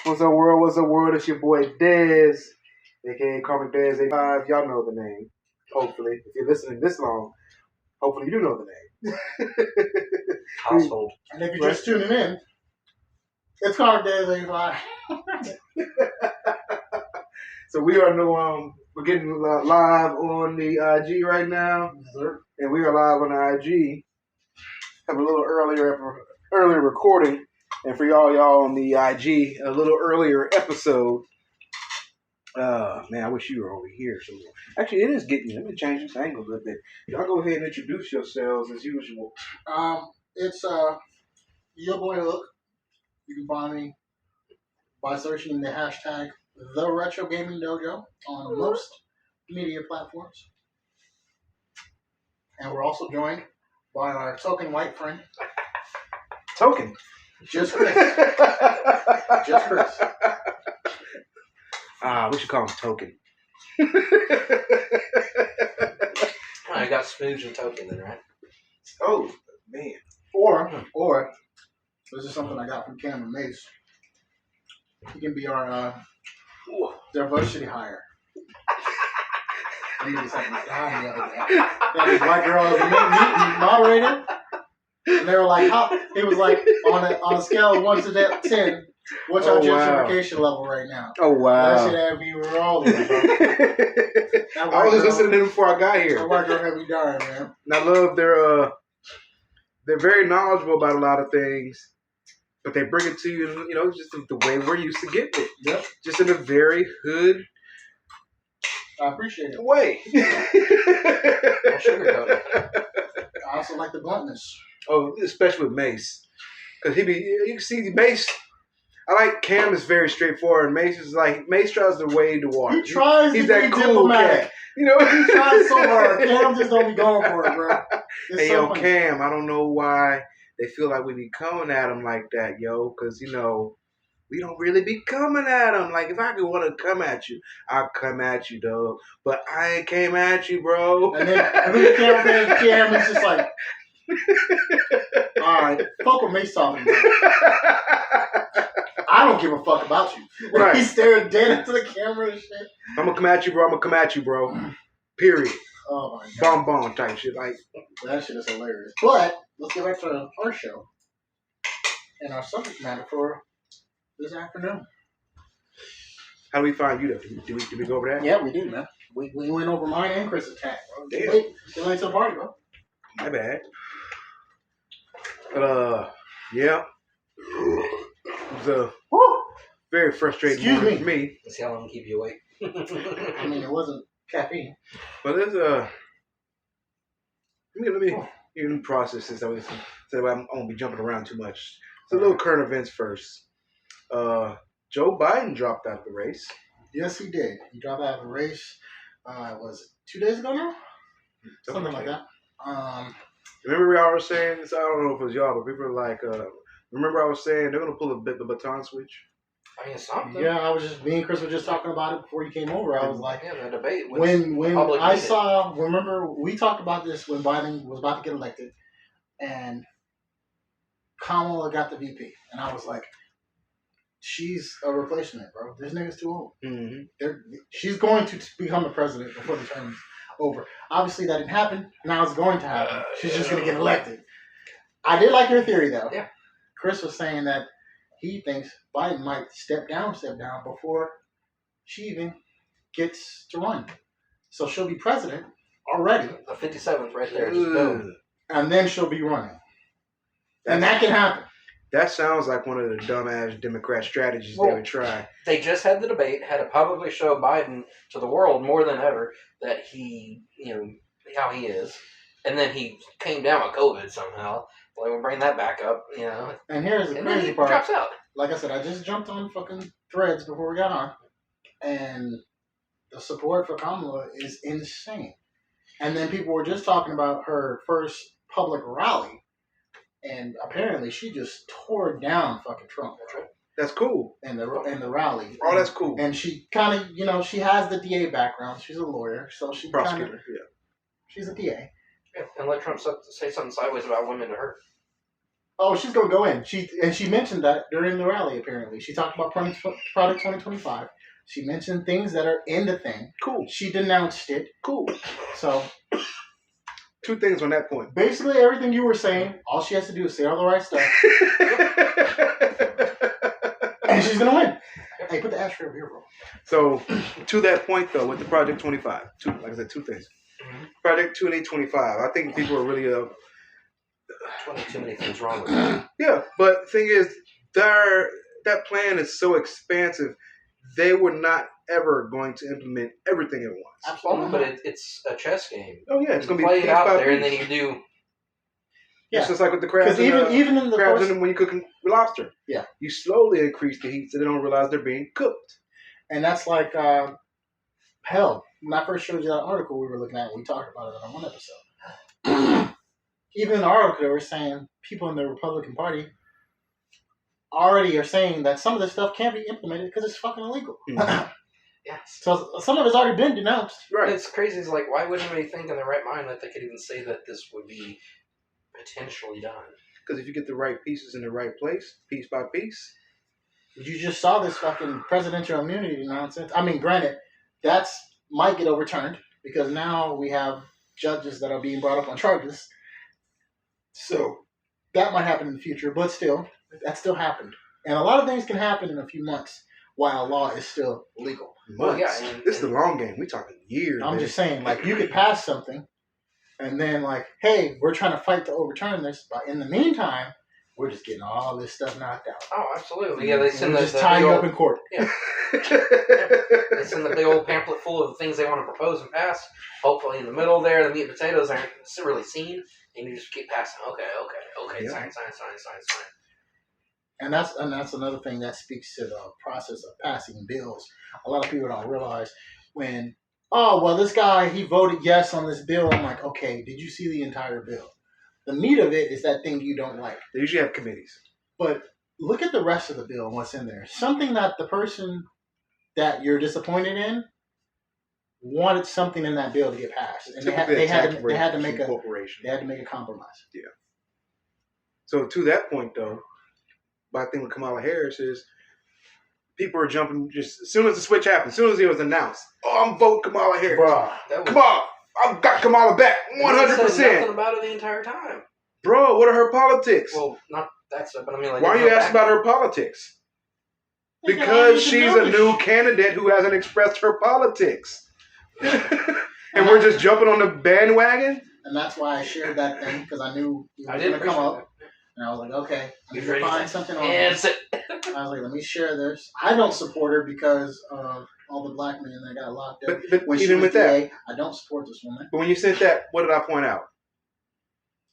What's up, world? What's up, world? It's your boy Dez, aka Carmen Dez 85. Y'all know the name. Hopefully, if you're listening this long, hopefully you do know the name. Household. And if you're just tuning in, it's Carmen Dez 85. So we are we're getting live on the IG right now, and we are live on the IG. Have a little earlier recording. And for y'all on the IG, a little earlier episode. Man, I wish you were over here. So actually, it is getting. Let me change this angle a little bit. Y'all go ahead and introduce yourselves as usual. It's your boy Hook. You can find me by searching the hashtag The Retro Gaming Dojo on most media platforms. And we're also joined by our token white friend, Token. Just Chris. Just Chris. We should call him Token. I got Spooge and Token then, right? Oh, man. Or this is something I got from Cameron Mace. He can be our diversity hire. I needed something behind the other day. That was white girl as a moderator. And they were like, how? He was like, on a scale of 1 to 10, what's our gentrification level right now? Oh, wow. That shit had me rolling. I was just listening to them before I got here. That white girl had me dying, man. And I love they're very knowledgeable about a lot of things, but they bring it to you, just the way we're used to getting it. Yep. Just in a very hood I appreciate it. way. Don't sugarcoat it. I also like the bluntness. Oh, especially with Mace. Because you can see Mace, I like Cam is very straightforward. Mace tries to wade the water. He tries He's to that be cool diplomatic. cat. He tries so hard. Cam just don't be going for it, bro. It's Hey, so yo, funny. Cam, I don't know why they feel like we be coming at him like that, yo. Because, we don't really be coming at him. Like, if I could want to come at you, I'll come at you, dog. But I ain't came at you, bro. And then Cam is just like, all right, fuck what Mace talking about. I don't give a fuck about you. Right. He's staring dead into the camera and shit. I'm going to come at you, bro. I'm going to come at you, bro. Period. Oh, my God. Bomb type shit. Like, That shit is hilarious. But let's get back to our show and our subject matter for this afternoon. how do we find you, though? Did we go over that? Yeah, we did, man. We went over mine and Chris' attack, bro. Damn. Still ain't to the party, bro. My bad. But, yeah. It was a very frustrating morning for me. Let's see how long to keep you awake. I mean, it wasn't caffeine. But there's let me process this. So I'm going to be jumping around too much. So a little current events first. Joe Biden dropped out of the race. Yes, he did. He dropped out of the race. Was it 2 days ago now? Something like that. Remember I was saying this? I don't know if it was y'all, but people are like, remember I was saying they're going to pull a baton switch? I mean, something. Yeah, me and Chris were just talking about it before you came over. I was like, Yeah, the debate. when I saw, remember, we talked about this when Biden was about to get elected, and Kamala got the VP, and I was like, she's a replacement, bro. This nigga's too old. Mm-hmm. She's going to become the president before the term is over. Obviously, that didn't happen. Now it's going to happen. She's just going to get elected. I did like your theory, though. Yeah. Chris was saying that he thinks Biden might step down before she even gets to run. So she'll be president already. The 57th right there. Just boom. And then she'll be running. And that can happen. That sounds like one of the dumbass Democrat strategies they would try. They just had the debate, had to publicly show Biden to the world more than ever that he, how he is. And then he came down with COVID somehow. Like, we'll bring that back up, And here's the And then crazy he part. drops out. Like I said, I just jumped on fucking Threads before we got on. And the support for Kamala is insane. And then people were just talking about her first public rally. And apparently she just tore down fucking Trump. That's cool. In the rally. Oh, that's cool. And she kind of, she has the DA background. She's a lawyer. So she Prosecutor, she's a DA. Yeah, and let Trump say something sideways about women to her. Oh, she's gonna go in. She mentioned that during the rally. Apparently, she talked about Product 2025. She mentioned things that are in the thing. Cool. She denounced it. Cool. So, 2 things on that point. basically, everything you were saying, all she has to do is say all the right stuff, and she's gonna win. Hey, put the ashtray over here, bro. So, to that point though, with the Project 25, like I said, 2 things. Project 2025. I think people are really 20 too many things wrong with it. yeah, but the thing is, that plan is so expansive. They were not ever going to implement everything at once. Absolutely, but it's a chess game. Oh yeah, it's You going to be play piece it out by there, and piece. then you do. Yeah. It's just like with the crabs. Because even in the crabs first, in them when you're cooking lobster. Yeah. You slowly increase the heat so they don't realize they're being cooked. and that's like hell. When I first showed you that article we were looking at, we talked about it on one episode. Even in the article, they were saying people in the Republican Party already are saying that some of this stuff can't be implemented because it's fucking illegal. Mhm. Yes. So some of it's already been denounced. Right. It's crazy. It's like, why would anybody think in their right mind that they could even say that this would be potentially done? Because if you get the right pieces in the right place, piece by piece. You just saw this fucking presidential immunity nonsense. I mean, granted, that's might get overturned because now we have judges that are being brought up on charges. So that might happen in the future, but still, that still happened. And a lot of things can happen in a few months while law is still legal. Well, yeah, Months. and- This is the long game. We talking years. I'm baby. just saying, like, you could pass something and then, like, hey, we're trying to fight to overturn this, but in the meantime, we're just getting all this stuff knocked out. Oh, absolutely. Yeah, they And send we're the, just the tying big you old, up in court. they send the big old pamphlet full of things they want to propose and pass. Hopefully, in the middle there, the meat and potatoes aren't really seen, and you just keep passing. Okay, Yeah. sign. And that's another thing that speaks to the process of passing bills. A lot of people don't realize when, oh, well, this guy, he voted yes on this bill. I'm like, okay, did you see the entire bill? The meat of it is that thing you don't like. They usually have committees. But look at the rest of the bill and what's in there. Something that the person that you're disappointed in wanted something in that bill to get passed. And Typically they a tax had break to from make a corporation. they had to make a compromise. So to that point, though, my thing with Kamala Harris is people are jumping just as soon as the switch happened, as soon as it was announced. Oh, I'm voting Kamala Harris. Bruh. That was, Kamala, I've got Kamala back, They said 100%. nothing about it the entire time. Bro, what are her politics? Well, not that stuff, but I mean, like, Why are you asking about her politics? Because she's a new candidate who hasn't expressed her politics. And we're just jumping on the bandwagon? And that's why I shared that thing, because I knew it I was did going to come appreciate up. And I was like, okay, I need He's to ready. find something on And this. sit. I was like, let me share this. I don't support her because of all the black men that got locked up. But When she even was with that, DA, I don't support this woman. but when you said that, what did I point out?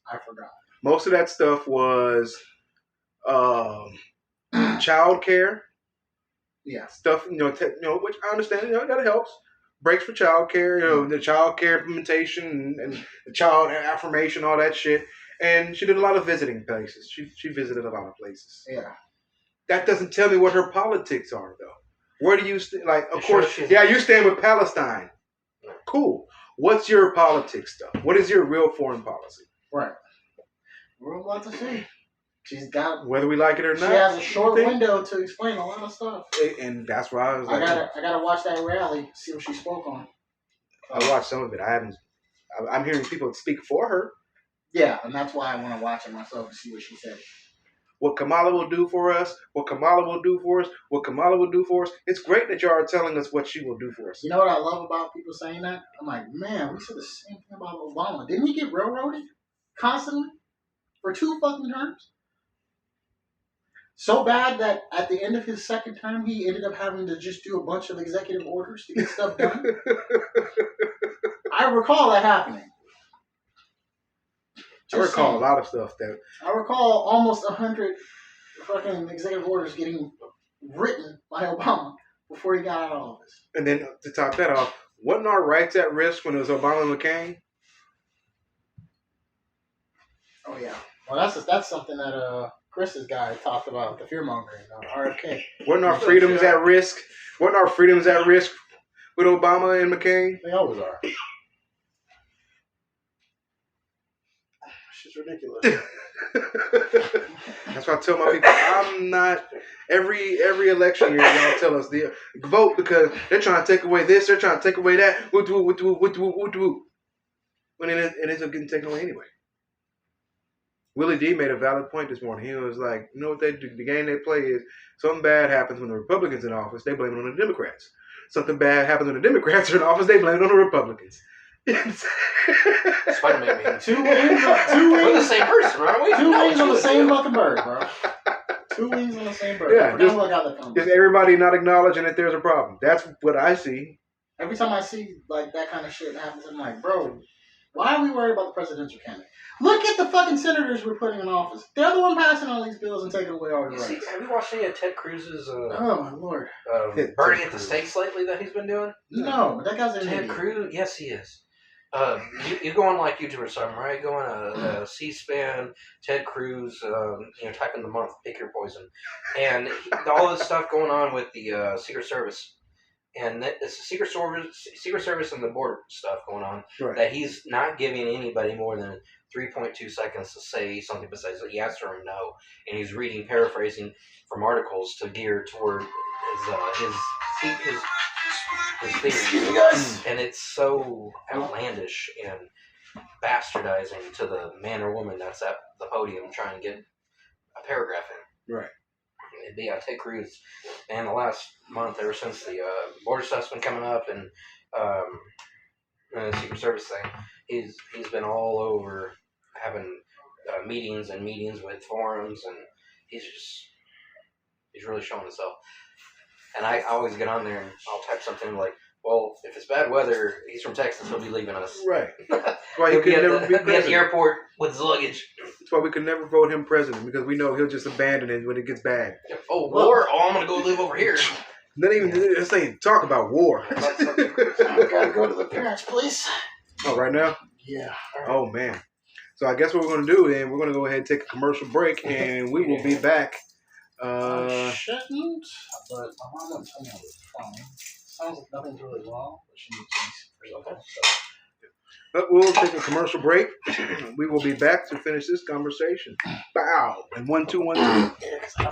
I forgot. Most of that stuff was child care Yeah. stuff, which I understand, that helps. Breaks for child care, the child care implementation and the child affirmation, all that shit. And she did a lot of visiting places. She visited a lot of places. Yeah. That doesn't tell me what her politics are, though. Where do you stand? Like, of Sure, course, she's- yeah, you stand with Palestine. Cool. What's your politics stuff? What is your real foreign policy? Right. We're about to see. She's got. Whether we like it or She not. has a short thing. window to explain a lot of stuff. And that's why I was I like, gotta watch that rally, see what she spoke on. I watched some of it. I'm hearing people speak for her. Yeah, and that's why I want to watch it myself to see what she said. What Kamala will do for us, what Kamala will do for us, what Kamala will do for us. It's great that y'all are telling us what she will do for us. You know what I love about people saying that? I'm like, man, we said the same thing about Obama. Didn't he get railroaded constantly for 2 fucking terms? So bad that at the end of his second term, he ended up having to just do a bunch of executive orders to get stuff done. I recall that happening. I recall a lot of stuff that I recall almost 100 fucking executive orders getting written by Obama before he got out of office. and then to top that off, wasn't our rights at risk when it was Obama and McCain? Oh yeah. Well, that's something that Chris's guy talked about, the fear mongering, RFK. Wasn't our freedoms at risk? Wasn't our freedoms at risk with Obama and McCain? They always are. Shit's ridiculous. That's why I tell my people, I'm not. Every election year, y'all tell us the vote because they're trying to take away this, they're trying to take away that. When it ends up getting taken away anyway. Willie D made a valid point this morning. He was like, you know what they do? The game they play is something bad happens when the Republicans in office, they blame it on the Democrats. Something bad happens when the Democrats are in office, they blame it on the Republicans. Spider-Man meme. Two wings. We're the same person, aren't we? Two wings on the same look. fucking bird, bro. Two wings on the same bird. Yeah, just everybody not acknowledging that there's a problem. That's what I see. Every time I see like that kind of shit happens, I'm like, bro, why are we worried about the presidential candidate? Look at the fucking senators we're putting in office. They're the one passing all these bills and taking away all the rights. Have you watched any of Ted Cruz's oh my lord, burning at the stakes lately that he's been doing? No, but that guy's an Ted idiot. Cruz, yes, he is. You go on like YouTube or something, right? Go on C-SPAN, Ted Cruz, type in the month, pick your poison, and all this stuff going on with the Secret Service, and it's the Secret Service and the border stuff going on. Right. That he's not giving anybody more than 3.2 seconds to say something besides yes or no, and he's paraphrasing from articles to gear toward his theory. And it's so outlandish and bastardizing to the man or woman that's at the podium trying to get a paragraph in. Right. It'd be Ted Cruz. And the last month, ever since the border stuff's been coming up and the Secret Service thing, he's been all over having meetings with forums, and he's really showing himself. And I always get on there and I'll type something like, well, if it's bad weather, he's from Texas, he'll be leaving us. Right. That's why he could never be president. At the airport with his luggage. That's why we could never vote him president, because we know he'll just abandon it when it gets bad. Oh, war? Oh, I'm going to go live over here. Not even, let's say, talk about war. I gotta go to the parents' place. Oh, right now? Yeah. Oh, man. So I guess what we're going to do then, we're going to go ahead and take a commercial break, and we will be back. I shouldn't, but my mom wouldn't tell me I was fine. Sounds like nothing's really wrong, but she needs to be But we'll take a commercial break. We will be back to finish this conversation. Bow. And 1, 2, 1, 2.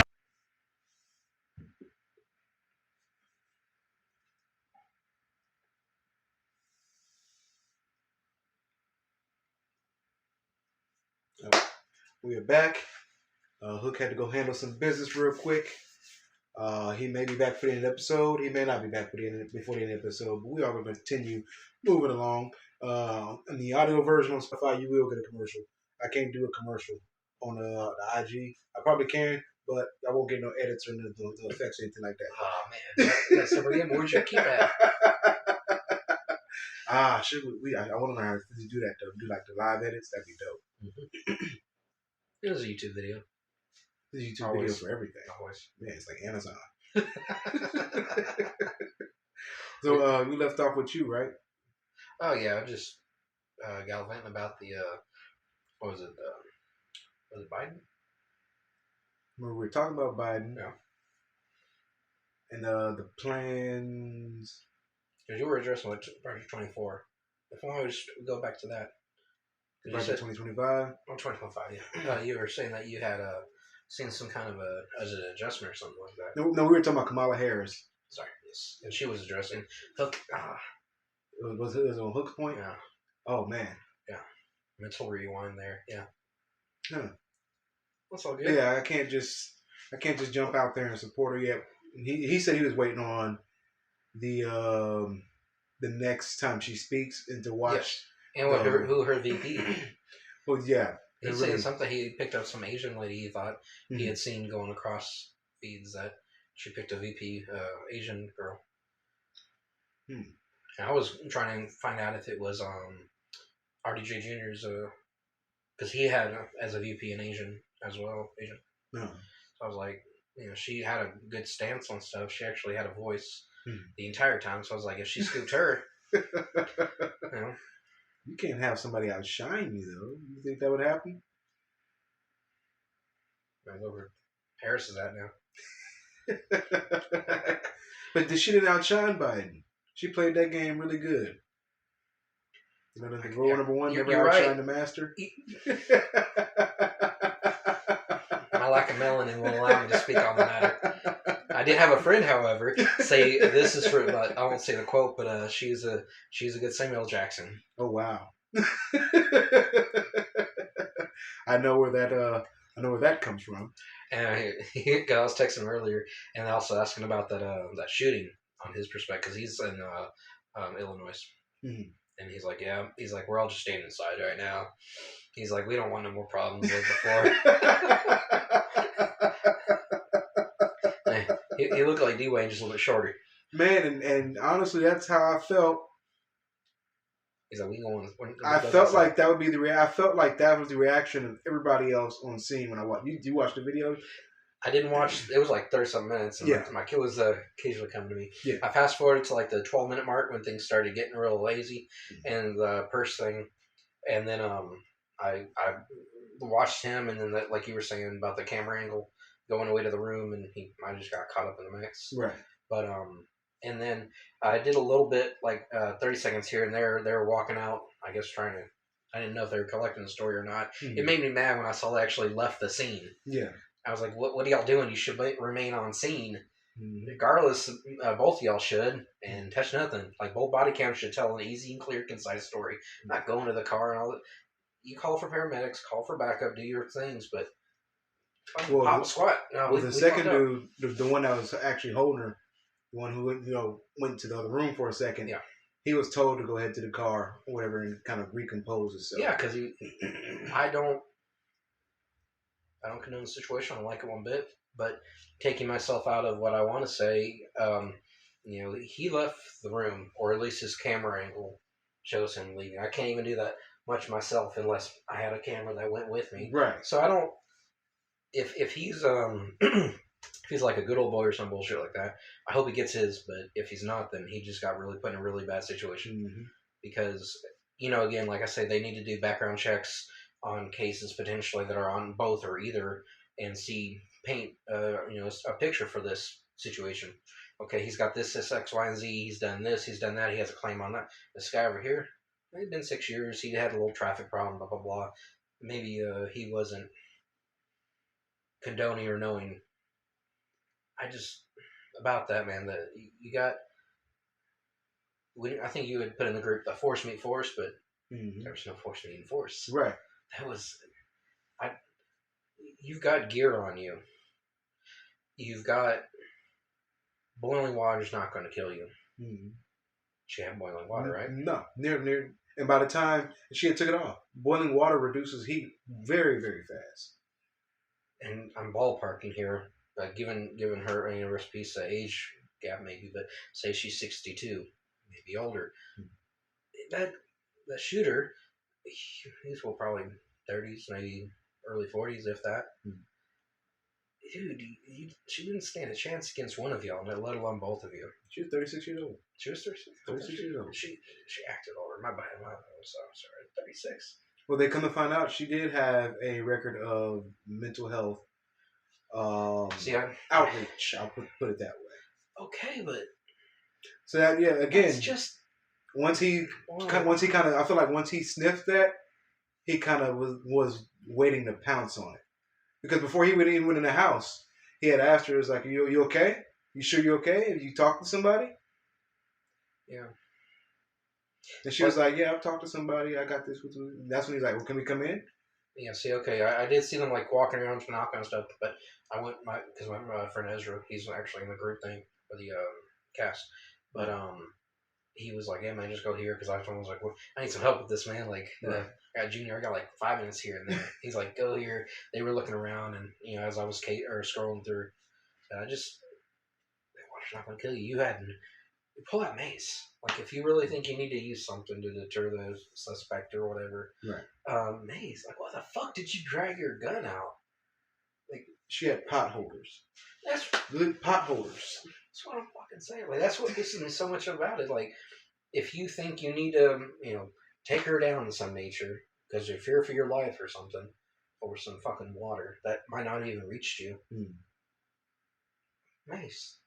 We are back. Hook had to go handle some business real quick. He may be back for the end of the episode. He may not be back before the end of the episode. But we are going to continue moving along. In the audio version on Spotify, you will get a commercial. I can't do a commercial on the IG. I probably can, but I won't get no edits or the effects or anything like that. Oh, man. That's the game. Where'd you keep that? Should we? I want to know how to do that, though. Do like the live edits. That'd be dope. Mm-hmm. It was a YouTube video. There's YouTube videos for everything. Always. Man, it's like Amazon. So we left off with you, right? Oh yeah, just gallivanting about the what was it? Was it Biden? Remember, we were talking about Biden. Yeah. And the plans. Because you were addressing Project 24. If I just go back to that. Project 2025? Oh, 2025, yeah. You were saying that you had seen some kind of as an adjustment or something like that. No, we were talking about Kamala Harris. Sorry, yes. And she was addressing Hook. Was it on Hook's point? Yeah. Oh, man. Yeah. Mental rewind there. Yeah. Huh. That's all good. Yeah, I can't just jump out there and support her yet. He said he was waiting on the next time she speaks and to watch. Yes. And who her VP. Well, yeah. He's saying something. He picked up some Asian lady he thought he had seen going across feeds that she picked a VP Asian girl. And I was trying to find out if it was RDJ Jr.'s, because he had as a VP an Asian as well. Asian. No. So I was like, she had a good stance on stuff. She actually had a voice the entire time. So I was like, if she scooped her, You can't have somebody outshine you, though. You think that would happen? I know where Harris is at now. But she didn't outshine Biden. She played that game really good. You know, the rule number one, never outshine the master. My lack of melanin will allow me to speak on the matter. I did have a friend, however, say this is for. I won't say the quote, but she's a good Samuel Jackson. Oh wow. I know where that comes from. And I was texting him earlier, and also asking about that shooting on his perspective, because he's in Illinois, and he's like, yeah, he's like, we're all just staying inside right now. He's like, we don't want no more problems like before. He looked like D-Wayne, just a little bit shorter. Man, and honestly, that's how I felt. He's like, we going. I felt like that would be I felt like that was the reaction of everybody else on scene when I watched. You watch the video? I didn't watch. It was like 30-something minutes, and yeah. my kid was occasionally coming to me. Yeah. I fast forwarded to like the 12-minute mark when things started getting real lazy, and the purse thing, and then I watched him, and then like you were saying about the camera angle going away to the room, and I just got caught up in the mix. Right. But and then I did a little bit, like 30 seconds here and there. They were walking out, I guess, trying to. I didn't know if they were collecting the story or not. Mm-hmm. It made me mad when I saw they actually left the scene. Yeah. I was like, what are y'all doing? You should remain on scene. Mm-hmm. Regardless, both of y'all should, and touch nothing. Like, both body cams should tell an easy and clear, concise story. Not go into the car and all that. You call for paramedics, call for backup, do your things, but pop a squat. No, the second dude, the one that was actually holding her, the one who went to the other room for a second. Yeah. He was told to go ahead to the car or whatever and kind of recompose himself. Yeah, because I don't condone the situation. I don't like it one bit. But taking myself out of what I want to say, he left the room, or at least his camera angle shows him leaving. I can't even do that much myself unless I had a camera that went with me. Right. So I don't. If he's if he's like a good old boy or some bullshit like that, I hope he gets his. But if he's not, then he just got really put in a really bad situation. Mm-hmm. Because again, like I say, they need to do background checks on cases potentially that are on both or either, and paint a picture for this situation. Okay, he's got this X, Y, and Z. He's done this. He's done that. He has a claim on that. This guy over here, it's been 6 years. He had a little traffic problem. Blah blah blah. Maybe he wasn't condoning or knowing. I just about that, man. That you got. I think you had put in the group the force meet force, but there was no force meeting force. Right. That was. You've got gear on you. You've got boiling water's not going to kill you. Mm-hmm. She had boiling water, right? No, near. And by the time she had took it off, boiling water reduces heat very, very fast. And I'm ballparking here, given her rest piece age gap maybe, but say she's 62, maybe older. Mm-hmm. That shooter, he's probably 30s, maybe early 40s, if that. Mm-hmm. Dude, she didn't stand a chance against one of y'all, let alone both of you. She was 36 years old. She was 36 years old. She acted older. My bad. So I'm sorry. 36. Well, they come to find out she did have a record of mental health outreach. I'll put it that way. Okay, but so that again, it's just once he kind of, I feel like once he sniffed that, he kind of was waiting to pounce on it. Because before he even went in the house, he had asked her, "Is like, you okay? You sure you're okay? Have you talked to somebody?" Yeah. And she was like, "Yeah, I've talked to somebody. I got this." That's when he's like, "Well, can we come in?" Yeah. See, okay, I did see them like walking around and knocking on stuff, but I went because my friend Ezra, he's actually in the group thing for the cast, but he was like, "Yeah, man, just go here," because I was like, "Well, I need some help with this, man. Like, I got Junior, I got like 5 minutes here and there." He's like, "Go here." They were looking around, and as I was scrolling through, I just, water's not gonna kill you. You pull out mace. Like, if you really think you need to use something to deter the suspect or whatever, right? Mace. Like, why the fuck did you drag your gun out? Like, she had pot holders. That's good pot holders. That's what I'm fucking saying. Like, that's what pisses me so much about it. Like, if you think you need to, take her down in some nature because you fear for your life or something, or some fucking water that might not even reach you, mace.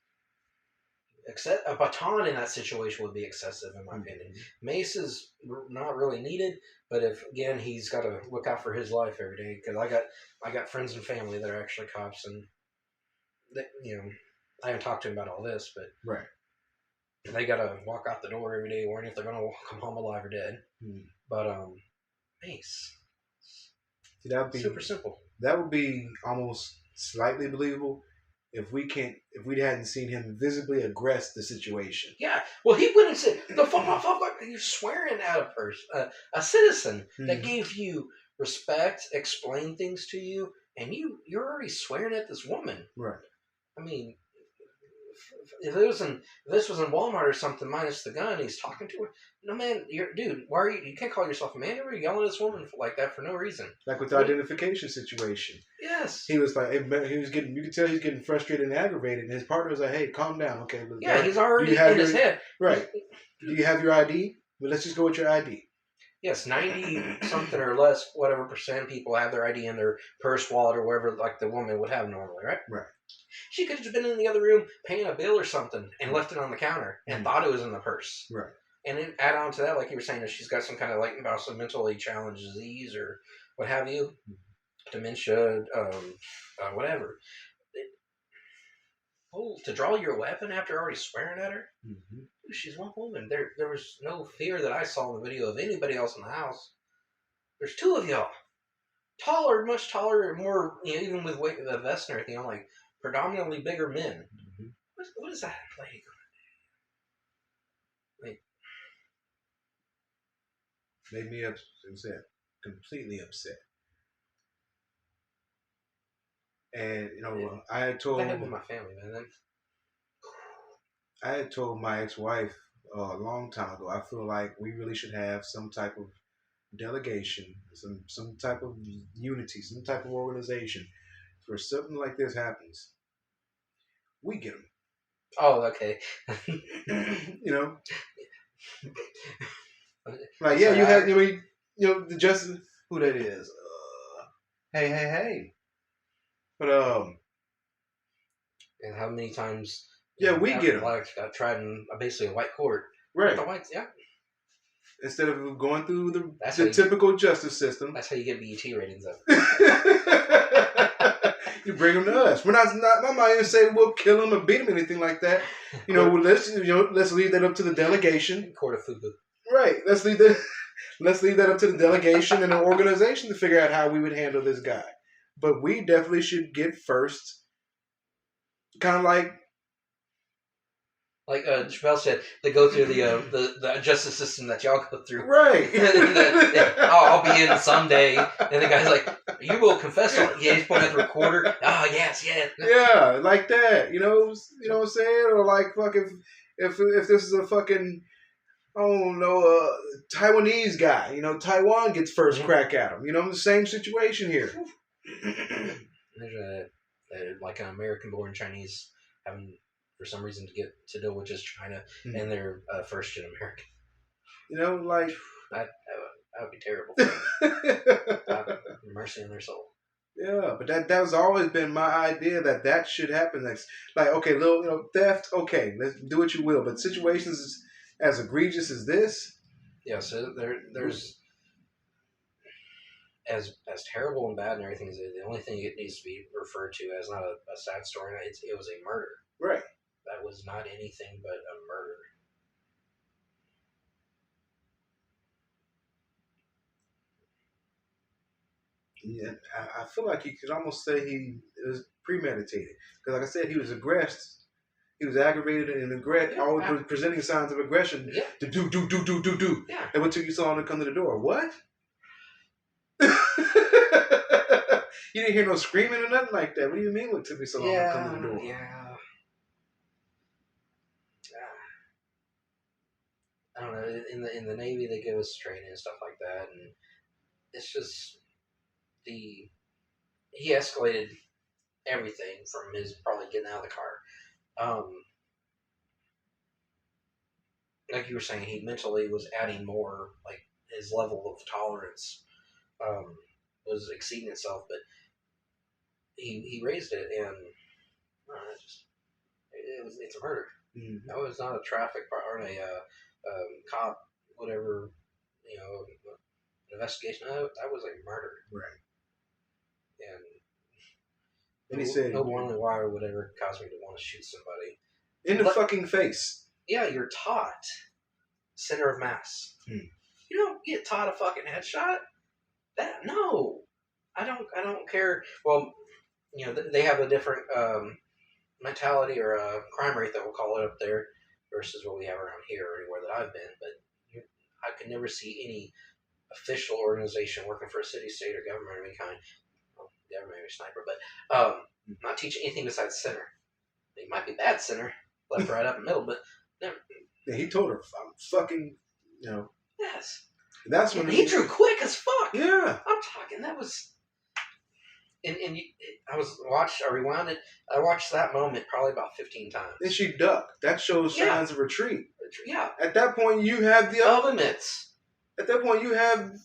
a baton in that situation would be excessive, in my opinion. Mace is not really needed, but if again he's got to look out for his life every day because I got friends and family that are actually cops, and they, I haven't talked to him about all this, but Right. they got to walk out the door every day, wondering if they're gonna come home alive or dead. But Mace, See, that would be super simple. That would be almost slightly believable if we hadn't seen him visibly aggress the situation. Yeah, well, he went and said, "The fuck, you're swearing at a person, a citizen that gave you respect, explained things to you, and you're already swearing at this woman." Right. I mean, if this was in Walmart or something, minus the gun, he's talking to her. No, man, dude. Why are you can't call yourself a man. You were yelling at this woman like that for no reason. Like with the identification situation. Yes. He was like, he was getting. You could tell he's getting frustrated and aggravated. And his partner was like, "Hey, calm down, okay." Yeah, he's already in his head. Right. Do you have your ID? Well, let's just go with your ID. Yes, 90-something or less, whatever percent people have their ID in their purse, wallet, or wherever, like the woman would have normally, right? Right. She could have just been in the other room paying a bill or something and left it on the counter and thought it was in the purse. Right. And then add on to that, like you were saying, that she's got some kind of like mentally challenged disease or what have you, dementia, whatever. To draw your weapon after already swearing at her? Mm-hmm. She's one woman. There was no fear that I saw in the video of anybody else in the house. There's two of y'all. Taller, much taller, more, even with weight of the vest and everything, like predominantly bigger men. Mm-hmm. What is that lady going to do? Made me upset. Completely upset. And, I had told... That happened with my family, man. I had told my ex-wife a long time ago, I feel like we really should have some type of delegation, some type of unity, some type of organization. For something like this happens, we get them. Oh, okay. Like, yeah, you had, the justice, who that is. Hey. But, and how many times... Yeah, we get them. Blacks got tried in basically a white court. Right. The whites, yeah. Instead of going through the typical justice system. That's how you get BET ratings up. You bring them to us. We're not. I'm not even saying we'll kill them or beat them or anything like that. Let's leave that up to the delegation. Court of Fubu. Right. Let's leave that up to the delegation and the organization to figure out how we would handle this guy. But we definitely should get first. Kind of like Chappelle said, they go through the justice system that y'all go through. Right. I'll be in someday. And the guy's like, you will confess. Yeah, he's pointing at the recorder. Oh, yes. Yeah, like that. You know what I'm saying? Or like fucking, if this is a fucking, Taiwanese guy, Taiwan gets first crack at him. The same situation here. There's like an American-born Chinese having... for some reason to get to deal with just China and their first gen American. That would be terrible. Mercy on their soul. Yeah, but that was always been my idea that should happen next. Like, okay, little theft, okay, let's do what you will, but situations as egregious as this. Yeah, so there's as terrible and bad and everything is the only thing it needs to be referred to as not a sad story. It was a murder. Right. That was not anything but a murder. Yeah, I feel like you could almost say it was premeditated. Because like I said, he was aggressed. He was aggravated and always presenting signs of aggression. Yeah. To do. Yeah. And until you saw him come to the door. What? You didn't hear no screaming or nothing like that. What do you mean it took me so long to come to the door? Yeah. I don't know. In the Navy, they give us training and stuff like that, and it's just he escalated everything from his probably getting out of the car. Like you were saying, he mentally was adding more. Like his level of tolerance was exceeding itself, but he raised it, and it's a murder. Mm-hmm. That was not a traffic or a cop, whatever, investigation. That was a murder. Right. And he said, no warning why would ever cause me to want to shoot somebody. In the fucking face. Yeah, you're taught center of mass. You don't get taught a fucking headshot. No, I don't care. Well, they have a different mentality or a crime rate that we'll call it up there versus what we have around here or anywhere that I've been. But I could never see any official organization working for a city, state, or government of any kind. Well, government maybe sniper, but not teach anything besides center. It might be bad center, left, right, up, and middle, but never. Yeah, he told her, I'm fucking, Yes. That's when he drew quick as fuck. Yeah. I'm talking, that was. And I rewound it. I watched that moment probably about 15 times. Then she ducked. That shows signs of retreat. Yeah. At that point, you have the elements. At that point, you have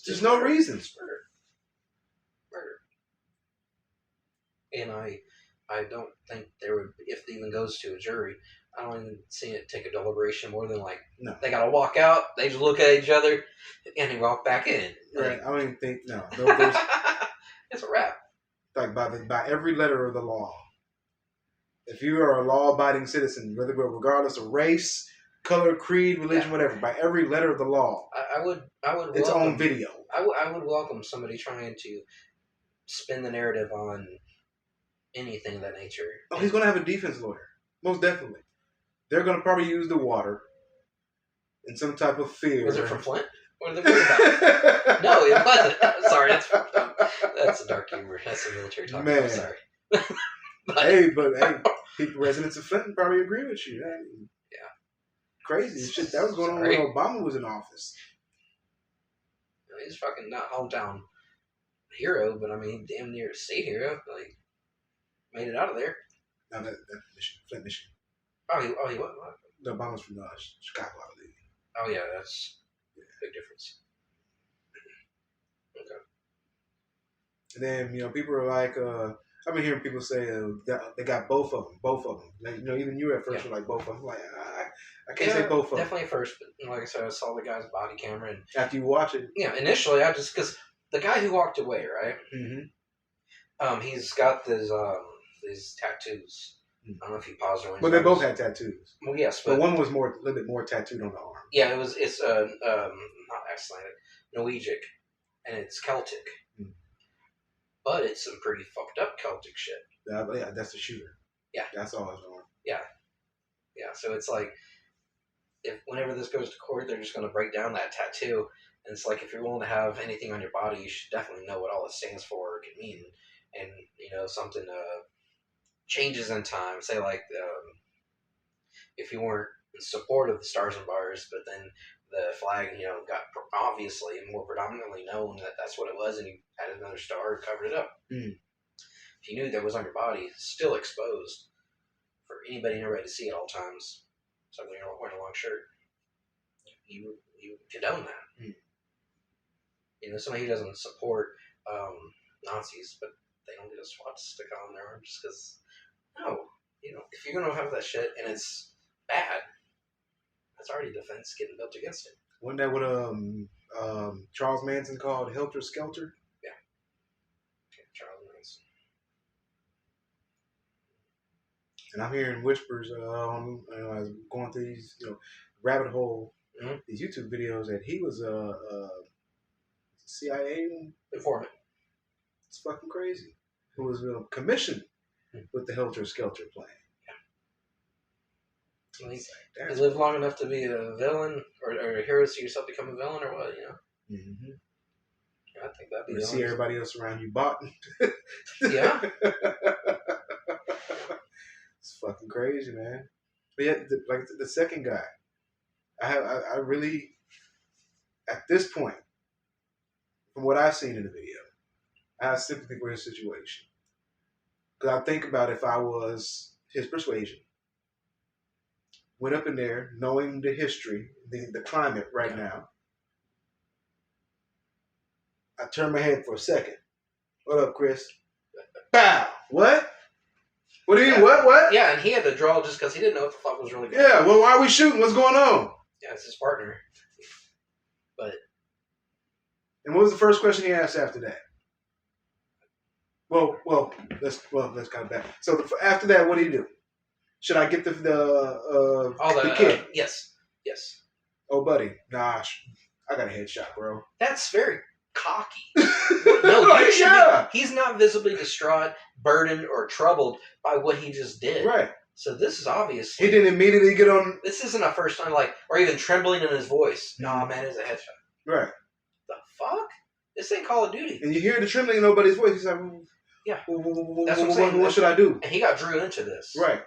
there's no reasons. Murder. And I don't think there would, if it even goes to a jury, I don't even see it take a deliberation more than they gotta walk out, they just look at each other, and they walk back in. Right. I don't even think It's a wrap. Like by every letter of the law. If you are a law-abiding citizen, regardless of race, color, creed, religion, whatever, by every letter of the law, I would. It's on video. I would welcome somebody trying to spin the narrative on anything of that nature. Oh, he's going to have a defense lawyer, most definitely. They're going to probably use the water in some type of fear. Was it from Flint? What are they worried about? No, it wasn't. Sorry, that's a dark humor. That's a military talk. Man. I'm sorry. But residents of Flint probably agree with you. Yeah. Crazy shit. That was going on when Obama was in office. He's fucking not hometown hero, but I mean, damn near state hero. Made it out of there. No, that Flint, Michigan. Oh, he what? No, Obama's from Chicago, I believe. Oh, yeah, that's a big difference. Okay. And then, people are like, I've been hearing people say they got both of them. Like, even you at first were like, both of them. Like, I can't say both of them. Definitely at first, but like I said, I saw the guy's body camera. And after you watch it? Yeah, initially, because the guy who walked away, right? Mm-hmm. He's got these tattoos. I don't know if he paused or But they both had tattoos. Well, yes, but one was a little bit more tattooed on the arm. Yeah, it's not Icelandic, Norwegic, and it's Celtic. Mm. But it's some pretty fucked up Celtic shit. Yeah, that's the shooter. Yeah, that's all his arm. Yeah. So it's like, whenever this goes to court, they're just going to break down that tattoo, and it's like if you're willing to have anything on your body, you should definitely know what all it stands for or can mean, and something. Changes in time, say if you weren't in support of the Stars and Bars, but then the flag, got obviously more predominantly known that that's what it was, and you added another star, covered it up. Mm. If you knew that was on your body, still exposed for anybody and everybody to see at all times, so when you're wearing a long shirt, you condone that. Mm. Somebody who doesn't support Nazis, but they don't get a swastika on their arm just because. No, if you're gonna have that shit and it's bad, that's already defense getting built against it. Wasn't that what Charles Manson called Helter Skelter? Yeah, Charles Manson. And I'm hearing whispers. I was going through these, rabbit hole, these YouTube videos that he was a CIA informant. It's fucking crazy. Who was commissioned with the Helter Skelter plan. Yeah. You live long enough to be a villain or a hero, see yourself become a villain or what, Mm-hmm. Yeah, I think that'd be the see everybody else around you botting. Yeah. It's fucking crazy, man. But yeah, the second guy, I really, at this point, from what I've seen in the video, I have sympathy for his situation. Because I think about if I was his persuasion, went up in there knowing the history, the climate right now. I turned my head for a second. What up, Chris? Bow. What? What do you mean? What? Yeah, and he had to draw just because he didn't know what the fuck was really going on. Yeah, well, why are we shooting? What's going on? Yeah, it's his partner. But. And what was the first question he asked after that? Well, let's kind of back. So after that, what do you do? Should I get the kid? Yes. Oh, buddy, nah, I got a headshot, bro. That's very cocky. No, he's not visibly distraught, burdened, or troubled by what he just did. Right. So this is obvious. He didn't immediately get on. This isn't a first time, or even trembling in his voice. Nah, man, it's a headshot. Right. The fuck? This ain't Call of Duty. And you hear the trembling in nobody's voice. He's like, yeah. That's what I'm saying. What should I do? And he got drew into this. Right.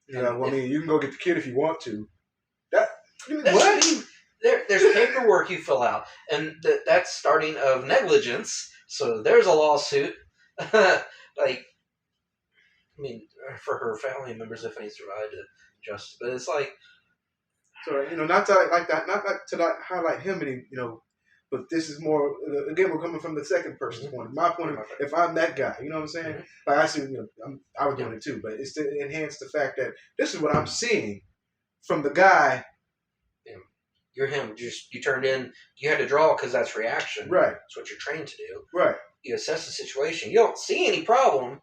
Yeah, well, I mean, you can go get the kid if you want to. What? There's paperwork you fill out, and that's starting of negligence. So there's a lawsuit. For her family members if they survive to justice, but it's like, so not to highlight him, but this is more. Again, we're coming from the second person's point. My point of, if I'm that guy, you know what I'm saying? Mm-hmm. Like I see, I was doing it too, but it's to enhance the fact that this is what I'm seeing from the guy. You're him. You turned in. You had to draw because that's reaction. Right. That's what you're trained to do. Right. You assess the situation. You don't see any problem,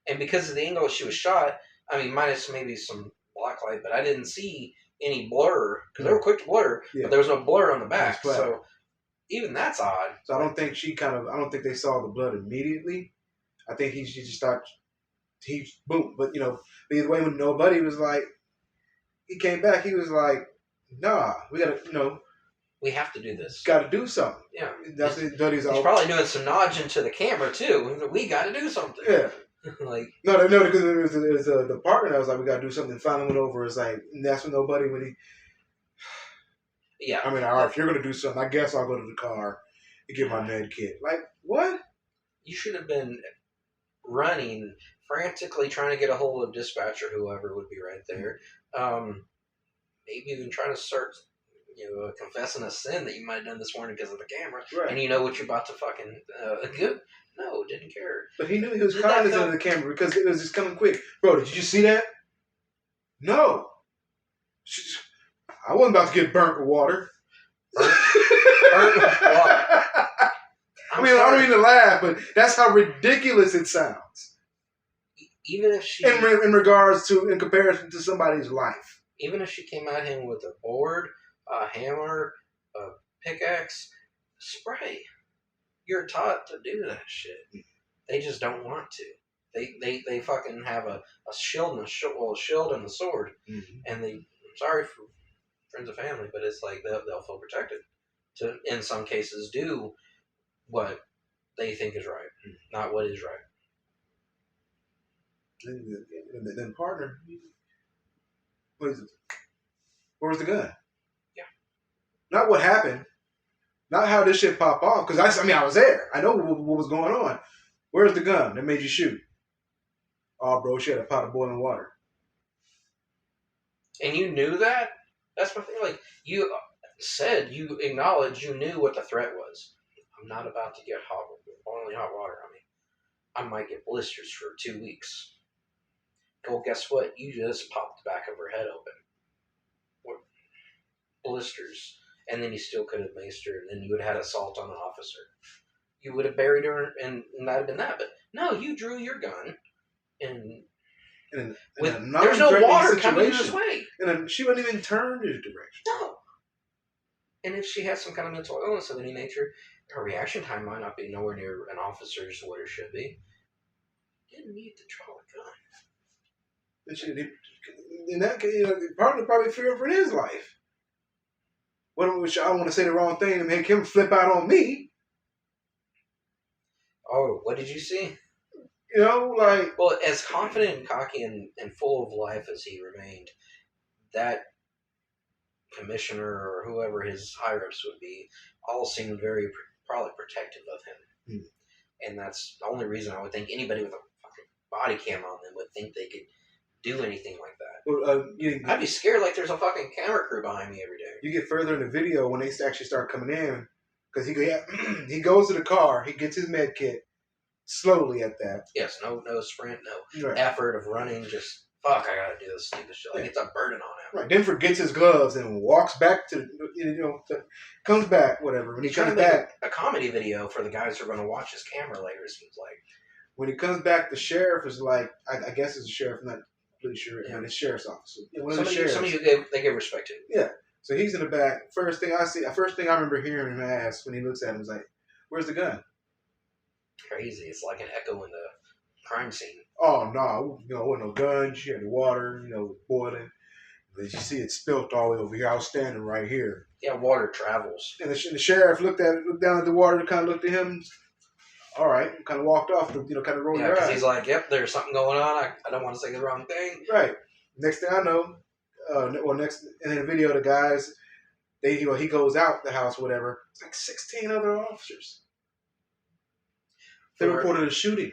and because of the angle she was shot, minus maybe some black light, but I didn't see any blur because they were quick to blur, but there was no blur on the back. So even that's odd. So I don't think I don't think they saw the blood immediately. I think she just thought boom. But either way, when nobody was like, he came back. He was like, nah, we gotta, we have to do this. Got to do something. Yeah, that's what he's probably doing some nudging to the camera too. We got to do something. Yeah. No, because it was the partner that was like, we got to do something. Finally went over. It's like, and that's when nobody Yeah. all right, if you're gonna do something, I guess I'll go to the car and get my med kit. Like what? You should have been running frantically trying to get a hold of dispatcher, whoever would be right there. Maybe even trying to start, confessing a sin that you might have done this morning because of the camera, right. And you know what you're about to fucking good. No, didn't care. But he knew he was cognizant of the camera because it was just coming quick. Bro, did you see that? No. I wasn't about to get burnt with water. Burnt with water. I don't mean to laugh, but that's how ridiculous it sounds. Even if she... In comparison to somebody's life. Even if she came at him with a board, a hammer, a pickaxe, spray. You're taught to do that shit. They just don't want to. They fucking have a shield and a shield and a sword. Mm-hmm. And I'm sorry for friends and family, but it's like they'll feel protected to, in some cases, do what they think is right, not what is right. And then partner, what is it? Where's the gun? Yeah. Not what happened. Not how this shit popped off. Because I was there. I know what was going on. Where's the gun that made you shoot? Oh, bro, she had a pot of boiling water. And you knew that? That's my thing. Like, you said, you acknowledged you knew what the threat was. I'm not about to get boiling hot water on me. I might get blisters for 2 weeks. Well, guess what? You just popped the back of her head open. What? Blisters. And then you still could have maced her, and then you would have had assault on the officer. You would have buried her, and that would have been that. But no, you drew your gun, and there's no water coming this way. And she wouldn't even turn his direction. No. And if she has some kind of mental illness of any nature, her reaction time might not be nowhere near an officer's what it should be. You didn't need to draw a gun. In that case, partner probably fearing for his life. I don't want to say the wrong thing and make him flip out on me. Oh, what did you see? Well, as confident and cocky and full of life as he remained, that commissioner or whoever his higher-ups would be all seemed very probably protective of him. And that's the only reason I would think anybody with a fucking body cam on them would think they could do anything like that. Well, I'd be scared like there's a fucking camera crew behind me every day. You get further in the video when they actually start coming in, because he goes to the car, he gets his med kit, slowly at that. Yes, no sprint, no Right. effort of running. Just fuck, I gotta do this stupid shit. Like it's a burden on him. Right. Then forgets his gloves and walks back to comes back, whatever. When he comes back, a comedy video for the guys who are gonna watch his camera later. It seems like when he comes back, the sheriff is like, I guess it's a sheriff. I'm not completely sure. Yeah. It's sheriff's officer. One of the sheriffs. Somebody they give respect to. Yeah. So he's in the back. First thing I remember hearing him ask when he looks at him is like, "Where's the gun?" Crazy. It's like an echo in the crime scene. Oh no, it wasn't no gun. She had the water, boiling. But you see it spilt all the way over here. I was standing right here. Yeah, water travels. And the sheriff looked down at the water, kind of looked at him. All right, kind of walked off. Kind of rolled Yeah, their because eyes. he's like, "Yep, there's something going on. I don't want to say the wrong thing." Right. Next thing I know, in the video, the guys, he goes out the house, whatever. It's like 16 other officers. They reported a shooting.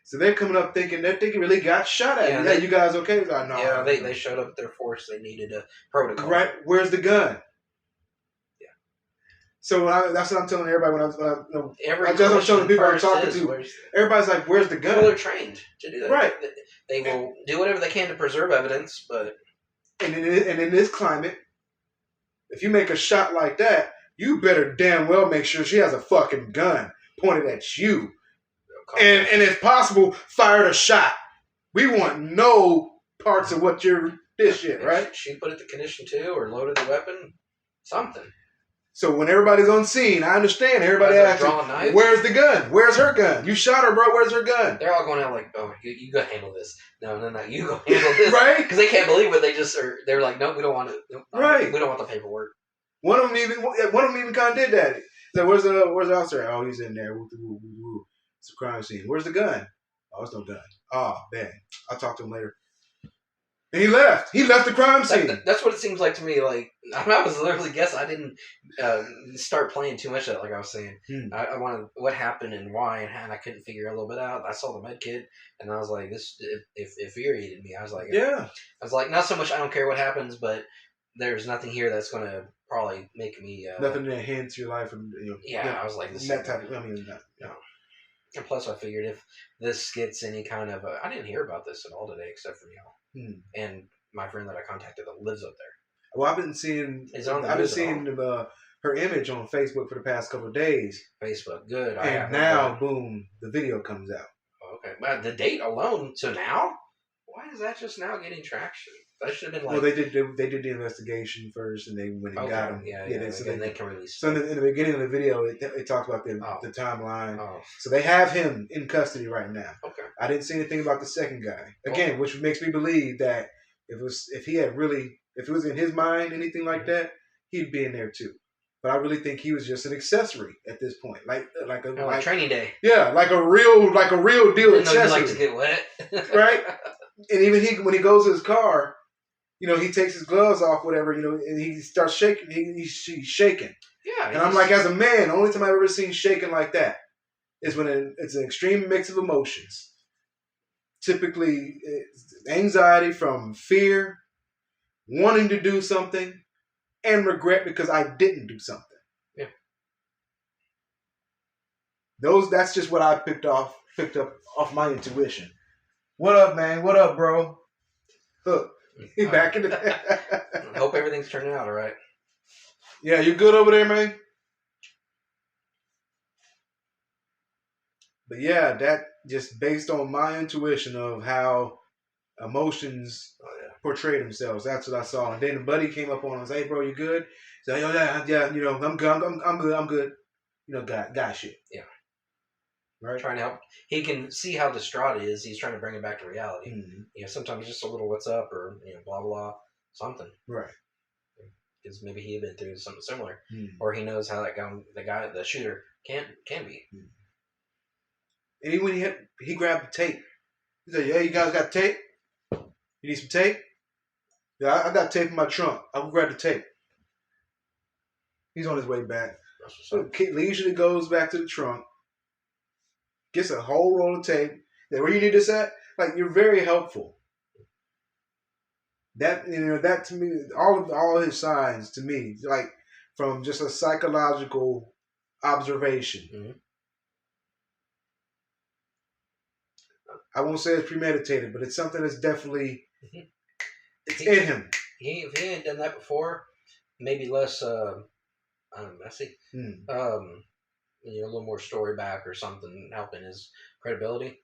So they're coming up thinking that they really got shot at. Yeah, you guys okay? Like, no. Yeah, they showed up with their force. They needed a protocol. Right. Where's the gun? Yeah. So that's what I'm telling everybody when I'm telling people I'm talking to. Everybody's like, "Where's the gun?" Well, they're trained to do that. Right. They will do whatever they can to preserve evidence, but and in this climate, if you make a shot like that, you better damn well make sure she has a fucking gun pointed at you. And if possible, fired a shot. We want no parts of what you're this shit, right? She put it to condition too, or loaded the weapon, something. So when everybody's on scene, I understand. Everybody asks, "Where's the gun? Where's her gun? You shot her, bro. Where's her gun?" They're all going out like, "Oh, you go handle this." No, you go handle this, right? Because they can't believe it. They're like, "No, we don't want it. No, right? We don't want the paperwork." One of them even kind of did that. So where's the officer? Oh, he's in there. It's a crime scene. Where's the gun? Oh, it's no gun. Oh, man. I'll talk to him later. And he left. He left the crime scene. That's what it seems like to me. Like, I was literally guessing. I didn't start playing too much of it, like I was saying. I wanted what happened and why, and I couldn't figure a little bit out. I saw the med kit, and I was like, this infuriated me. I was like, yeah. I was like, not so much I don't care what happens, but there's nothing here that's going to probably make me... nothing to enhance your life. And, I was like... that type of... And plus, I figured if this gets any kind of... I didn't hear about this at all today, except for and my friend that I contacted that lives up there. Well, I've been seeing her image on Facebook for the past couple of days. Facebook, good. And now, boom, the video comes out. Okay, but the date alone, so now? Why is that just now getting traction? That should have been like... Well, they did the investigation first, and they went and got him. They can release. So in the beginning of the video, it talks about the timeline. So they have him in custody right now. Okay. I didn't see anything about the second guy. Again, which makes me believe that if it was in his mind anything like that, he'd be in there too. But I really think he was just an accessory at this point, like training day. Yeah, like a real deal accessory. Like to get wet, right? And even when he goes to his car, he takes his gloves off, whatever, and he starts shaking. He's shaking. Yeah. And I'm like, as a man, the only time I've ever seen shaking like that is when it's an extreme mix of emotions. Typically, it's anxiety from fear, wanting to do something, and regret because I didn't do something. Yeah. That's just what I picked up off my intuition. What up, man? What up, bro? Look, he back in the... I hope everything's turning out all right. Yeah, you good over there, man? But yeah, that just based on my intuition of how emotions portray themselves. That's what I saw. And then the buddy came up on us. Hey, bro, you good? So yeah, I'm good. I'm good. Guy shit. Yeah. Right. Trying to help. He can see how distraught he is. He's trying to bring him back to reality. Mm-hmm. Sometimes just a little what's up or blah blah something. Right. Because maybe he had been through something similar, or he knows how the shooter can be. And when he grabbed the tape, he said, "Yeah, you guys got tape? You need some tape? Yeah, I got tape in my trunk. I'll grab the tape." He's on his way back. So leisurely goes back to the trunk, gets a whole roll of tape. Where you need this at? Like, you're very helpful. That to me, all his signs to me, like from just a psychological observation. Mm-hmm. I won't say it's premeditated, but it's something that's definitely it's He- in him. If he ain't done that before, maybe less messy. A little more story back or something helping his credibility.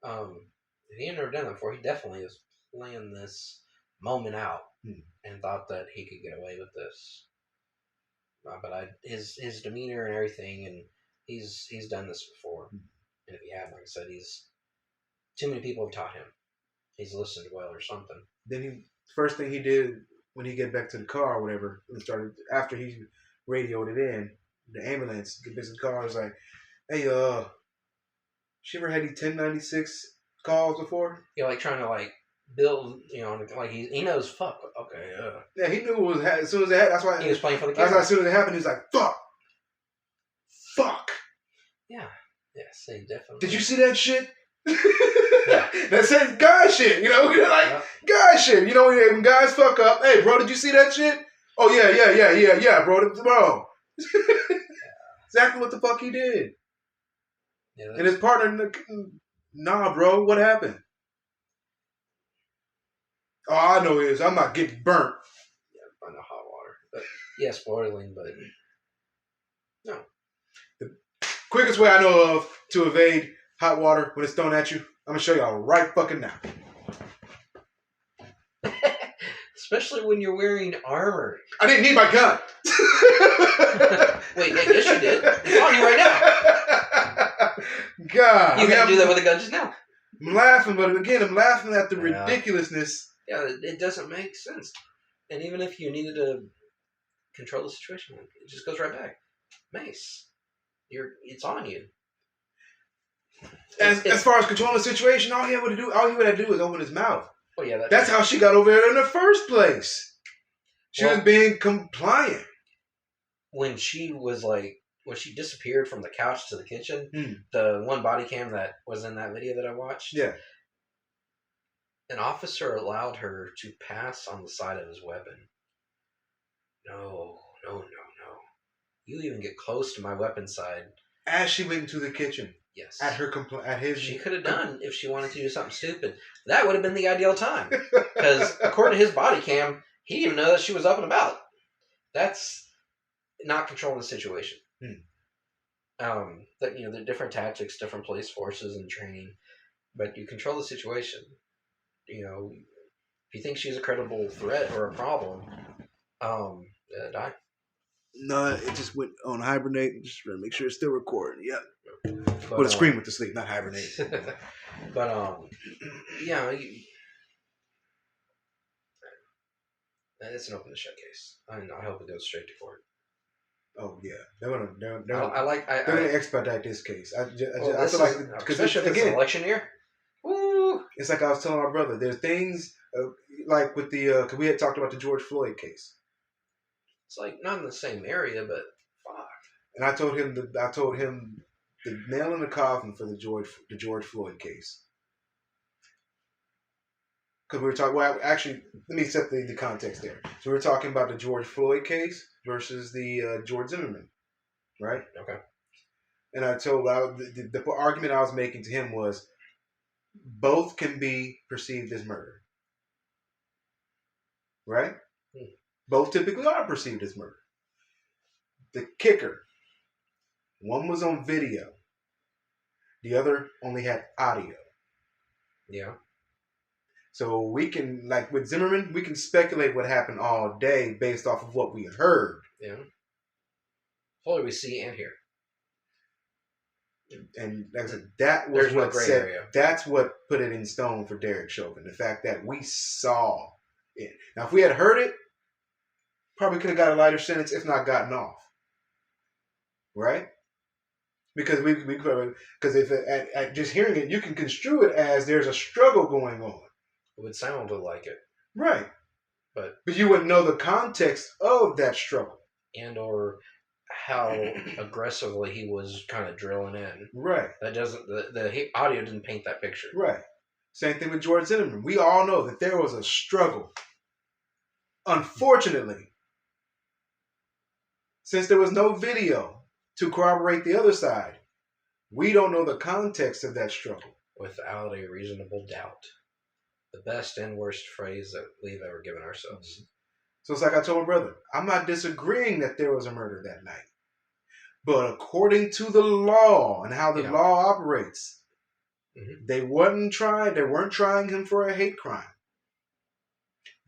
If he ain't never done that before, he definitely is playing this moment out and thought that he could get away with this. But his demeanor and everything, and he's done this before. And if he had, like I said, too many people have taught him. He's listened well or something. Then first thing he did when he get back to the car or whatever, and started after he radioed it in, the ambulance get back to the car, was like, hey, she ever had these 1096 calls before? Yeah, like trying to like build, like he knows fuck. Okay, Yeah, he knew it was as soon as it happened. That's why he was playing for the that's camera. why as soon as it happened, he was like, fuck. Yeah, see, definitely. Did you see that shit? Yeah. That says guy shit, like guy shit. When guys fuck up, hey bro, did you see that shit? Oh yeah, bro. Exactly what the fuck he did. Yeah, And his partner, nah, bro, what happened? All I know is I'm not getting burnt. by the hot water, but yes, boiling, but no. The quickest way I know of to evade hot water when it's thrown at you, I'm gonna show y'all right fucking now. Especially when you're wearing armor. I didn't need my gun. Wait, yes you did. It's on you right now. God. You gotta do that with a gun just now. I'm laughing, but again, I'm laughing at the ridiculousness. Yeah, it doesn't make sense. And even if you needed to control the situation, it just goes right back. Mace. It's on you. As far as controlling the situation, all he would have to do is open his mouth. Well, yeah, That's how she got over there in the first place. She was being compliant. When she disappeared from the couch to the kitchen, the one body cam that was in that video that I watched, an officer allowed her to pass on the side of his weapon. No. You even get close to my weapon side. As she went into the kitchen. Yes. At his. She could have done if she wanted to do something stupid. That would have been the ideal time. Because according to his body cam, he didn't even know that she was up and about. That's not controlling the situation. There are different tactics, different police forces and training, but you control the situation. If you think she's a credible threat or a problem, die. No, it just went on hibernate. Just trying to make sure it's still recording. Yep. But, Put a scream with the sleep, not hibernate. But it's an open and shut case. I hope it goes straight to court. Oh yeah, they're gonna expedite this case. I feel like because especially if it's an election year. Woo! It's like I was telling my brother. There's things like with the because we had talked about the George Floyd case. It's like not in the same area, but fuck. And I told him the nail in the coffin for the George Floyd case. Because we were talking. Well, actually, let me set the context there. So we were talking about the George Floyd case versus the George Zimmerman, right? Okay. And I told the argument I was making to him was both can be perceived as murder, right? Both typically are perceived as murder. The kicker, one was on video, the other only had audio. Yeah. So we can, like with Zimmerman, we can speculate what happened all day based off of what we heard. Yeah. What do we see and hear? And like I said, that was what gray said. area. That's what put it in stone for Derek Chauvin. The fact that we saw it. Now, if we had heard it, probably could have got a lighter sentence, if not gotten off. Right? Because because if at just hearing it, you can construe it as there's a struggle going on. It would sound like it. Right. But you wouldn't know the context of that struggle. And or how aggressively he was kind of drilling in. Right. That doesn't the audio didn't paint that picture. Right. Same thing with George Zimmerman. We all know that there was a struggle. Unfortunately, since there was no video, to corroborate the other side. We don't know the context of that struggle. Without a reasonable doubt. The best and worst phrase that we've ever given ourselves. So it's like I told my brother, I'm not disagreeing that there was a murder that night. But according to the law and how the law operates, they weren't trying him for a hate crime.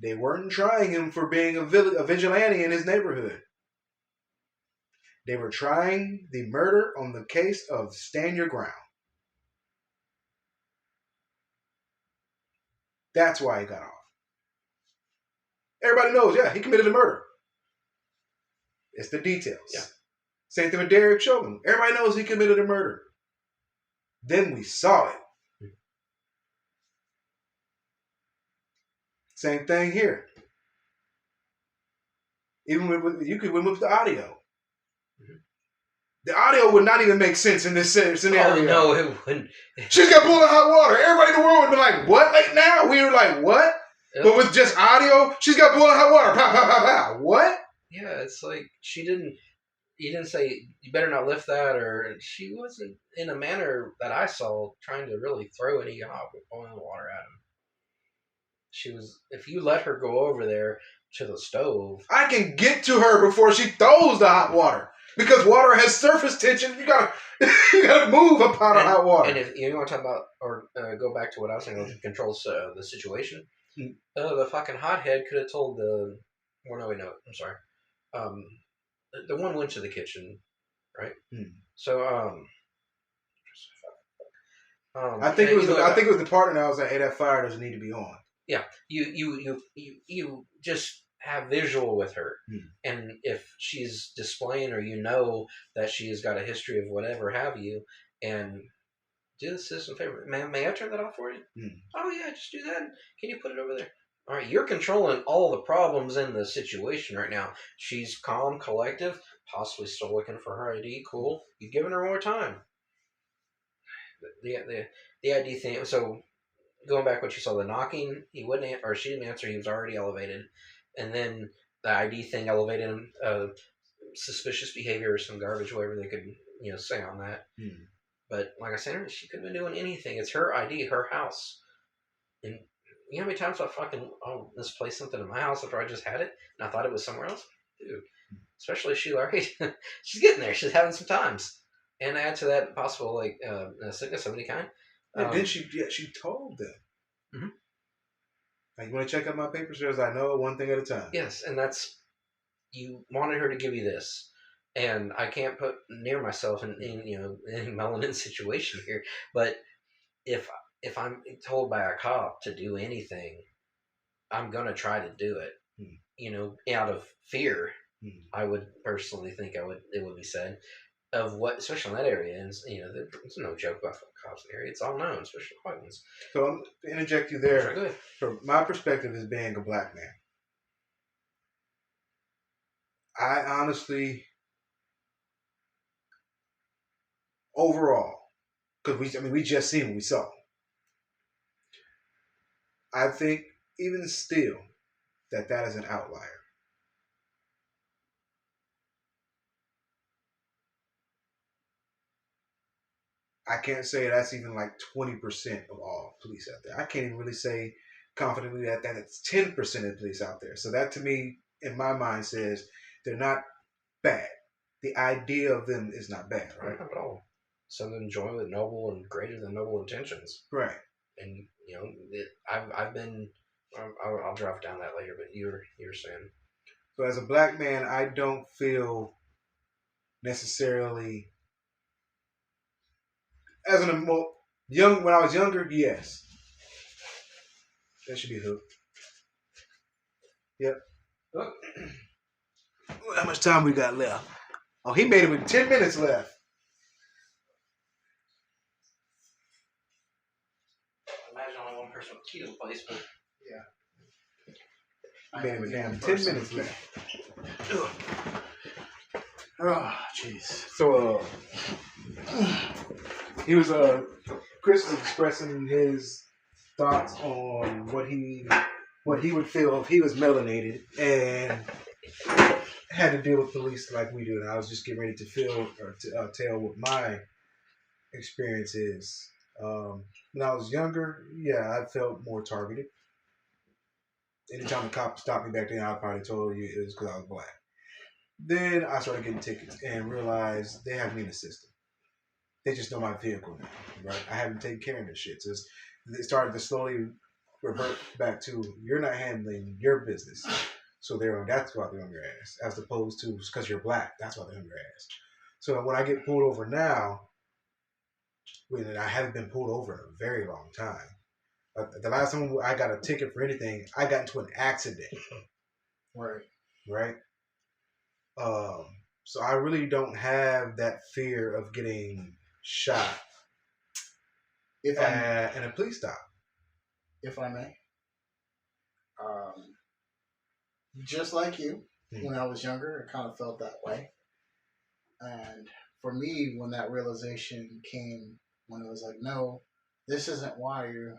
They weren't trying him for being a vigilante in his neighborhood. They were trying the murder on the case of stand your ground. That's why he got off. Everybody knows, he committed a murder. It's the details. Yeah. Same thing with Derek Chauvin. Everybody knows he committed a murder. Then we saw it. Same thing here. Even with you could remove the audio. The audio would not even make sense in this scenario. Oh, no, it wouldn't. She's got boiling hot water. Everybody in the world would be like, what? Like now? We were like, what? But with just audio, she's got boiling hot water. Pow, pow, pow, pow. What? Yeah, it's like you didn't say, you better not lift that, or she wasn't in a manner that I saw trying to really throw any hot boiling water at him. She was, if you let her go over there to the stove. I can get to her before she throws the hot water. Because water has surface tension, you gotta move a pot of hot water. And if you want to talk about, or go back to what I was saying, it controls the situation. The fucking hothead could have told the. Well, no, wait, no, I'm sorry. The one went to the kitchen, right? So, I think it was. I think it was the partner that was like, "Hey, that fire doesn't need to be on." Yeah, you just have visual with her, and if she's displaying, or that she has got a history of whatever have you, and do the citizen a favor, may I turn that off for you? Oh yeah, just do that. Can you put it over there? All right, you're controlling all the problems in the situation right now. She's calm, collective, possibly still looking for her ID. Cool, you've given her more time. The ID thing. So going back when she saw the knocking, he wouldn't, or she didn't answer. He was already elevated. And then the ID thing elevated him, suspicious behavior or some garbage, whatever they could, say on that. But like I said, she could have been doing anything. It's her ID, her house. And you know how many times I fucking misplaced something in my house after I just had it, and I thought it was somewhere else? Dude, especially Sheila, right? She's getting there. She's having some times. And add to that possible, sickness of any kind. And then she told them. Like, you want to check out my papers? She was like, no, one thing at a time. Yes, and that's, you wanted her to give you this. And I can't put near myself in any melanin situation here. But if I'm told by a cop to do anything, I'm going to try to do it. Out of fear, I would personally think it would be said. Of what, especially in that area, and there's no joke about cops in the area. It's all known, especially white ones. So I'm to interject you there. Sure, go ahead. From my perspective as being a black man, I honestly, overall, because we just seen what we saw. I think even still that is an outlier. I can't say that's even like 20% of all police out there. I can't even really say confidently that it's 10% of police out there. So that to me, in my mind, says they're not bad. The idea of them is not bad, right? Not at all. Some of them join with noble and greater than noble intentions. Right. And, I've been, I'll drop down that later, but you're saying. So as a black man, I don't feel necessarily... As when I was younger, yes. That should be hooked. Yep. Oh. How much time we got left? Oh, he made it with 10 minutes left. Imagine only one person with key to the place, but yeah. He made it with damn 10 minutes left. Oh, jeez. So, he was Chris was expressing his thoughts on what he would feel if he was melanated, and had to deal with police like we do, and I was just getting ready to tell what my experience is. When I was younger, yeah, I felt more targeted. Anytime a cop stopped me back then, I probably told you it was because I was black. Then I started getting tickets and realized they have me in the system. They just know my vehicle now, right? I haven't taken care of this shit. So they started to slowly revert back to you're not handling your business. So that's why they're on your ass, as opposed to because you're black, that's why they're on your ass. So when I get pulled over now, when I haven't been pulled over in a very long time. The last time I got a ticket for anything, I got into an accident. Right. So I really don't have that fear of getting shot in a police stop. If I may, just like you, when I was younger, I kind of felt that way. And for me, when that realization came, when it was like, no, this isn't why you're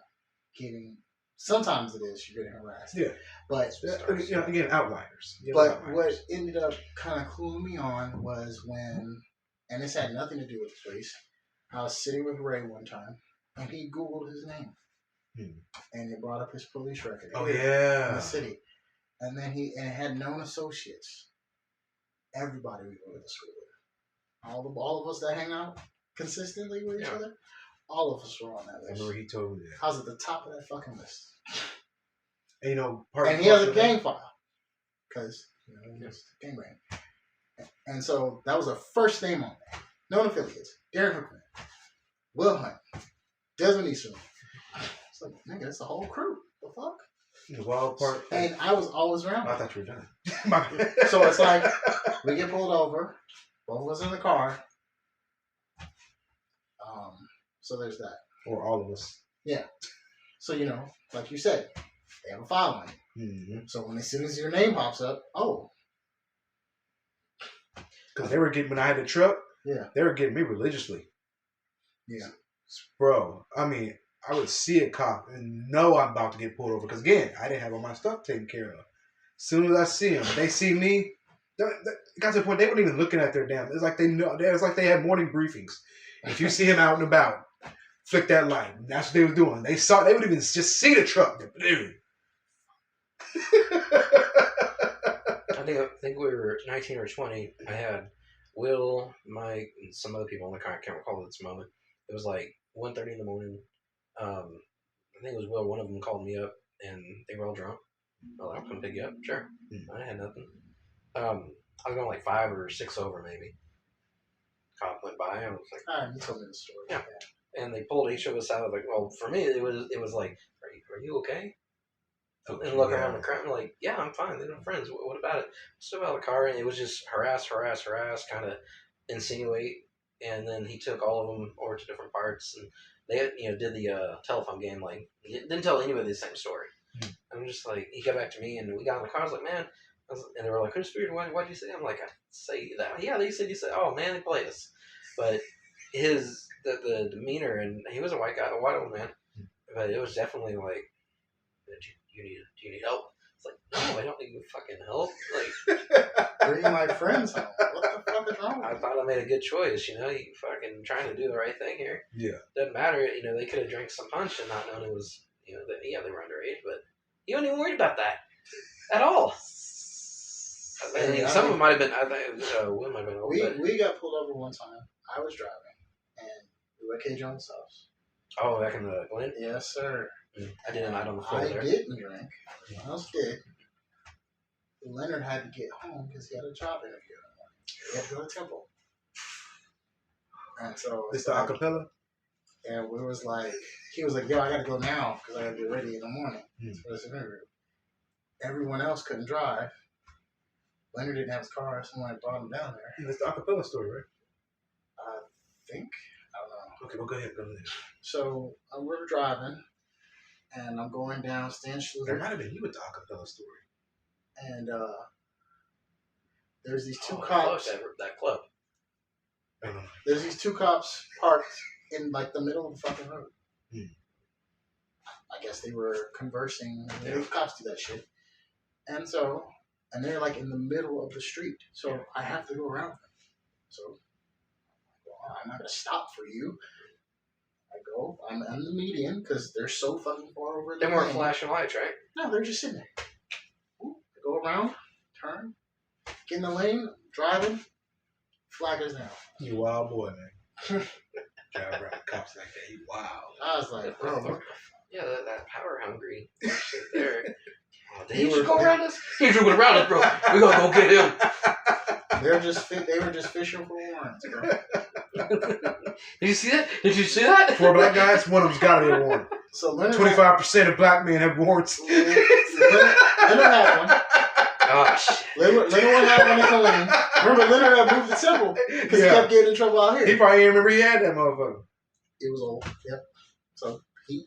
getting. Sometimes it is, you're getting harassed. Yeah. But again, outliers. But what ended up kind of cluing me on was when, and this had nothing to do with the police. I was sitting with Ray one time, and he Googled his name, and it brought up his police record. Oh yeah, in the city, and then he had known associates. Everybody we went to school with, all of us that hang out consistently with each other, all of us were on that list. I remember he told me that. I was at the top of that fucking list. And, and he has a gang file because he's a gang bang. And so that was the first name on there. Known affiliates: Derek McQueen, Will Hunt, Desmond Easterly. It's like, nigga, that's the whole crew. The fuck? The wild part. And I was always around. I thought you were done. So it's like we get pulled over, both of us in the car. So there's that. Or all of us. Yeah. So like you said, they have a following. Mm-hmm. So as soon as your name pops up, because they were getting, when I had the truck, they were getting me religiously. Yeah. Bro, I mean, I would see a cop and know I'm about to get pulled over. Because again, I didn't have all my stuff taken care of. As soon as I see them, they see me, it got to the point they weren't even looking at their damn. It's like they know. It's like they had morning briefings. If you see him out and about, flick that light. And that's what they were doing. They would even just see the truck. Dude. I think we were 19 or 20. I had Will, Mike, and some other people in the car. I can't recall at this moment. It was like 1:30 in the morning. I think it was Will. One of them called me up, and they were all drunk. I'll come pick you up. Sure. I had nothing. I was going like 5 or 6 over, maybe. Cop went by, and I was like, you told me the story. Yeah. And they pulled each of us out. Like, well, for me, it was like, are you okay? And look around the crowd, and like, yeah, I'm fine. They're friends. What about it? Step out of the car, and it was just harass, kind of insinuate. And then he took all of them over to different parts, and they did the telephone game. Like, he didn't tell anybody the same story. I'm just like, he got back to me, and we got in the car. I was like, man, and they were like, who's Spirit? What'd you say? I'm like, I say that. Yeah, they said you said. Oh man, they played us. But the demeanor, and he was a white guy, a white old man, but it was definitely like, do you need help? It's like, no, I don't need your fucking help. Like, bring my friends home. What the fuck is wrong? I thought I made a good choice. You fucking trying to do the right thing here. Yeah. Doesn't matter. They could have drank some punch and not known it was. They were underage, but you weren't even worried about that at all. I mean, some of them might have been. I think Will might have been old. We got pulled over one time. I was driving, and we were at K. Jones' house. Oh, back in the Glen? Yes, sir. I did a night on the floor there. I didn't drink. Everyone else did. Leonard had to get home because he had a job interview in the morning. He had to go to Temple. And so it's the acapella? And we was like, he was like, yo, I got to go now because I got to get ready in the morning for this interview. Everyone else couldn't drive. Leonard didn't have his car. Someone had brought him down there. It's the acapella story, right? I think. I don't know. Okay, well, go ahead. So we're driving, and I'm going down Stan Schluter. There might have been you with the acapella story. And there's these two cops. That club. There's these two cops parked in like the middle of the fucking road. I guess they were conversing. The cops do that shit. And so and they're like in the middle of the street, so I have to go around them. So well, I'm not gonna stop for you. I'm on the median because they're so fucking far over. They weren't flashing lights, right? No, they're just sitting there. I go around, turn, get in the lane, driving, flag is down. You wild boy, man. Drive around cops like that. You wild. I was like, bro. Yeah, that power hungry shit there. Oh, They he were- should go around us. He should go around us, bro. We gonna go get him. They were just fishing for warrants, bro. Did you see that? Did you see that? For black guys, one of them's got to be a warrant. So Leonard 25% of black men have warrants. Leonard had one. Oh shit. Leonard had one in the lane. Remember, Leonard had moved to Temple because he kept getting in trouble out He here. probably didn't remember he had that motherfucker. It was old. Yep. So he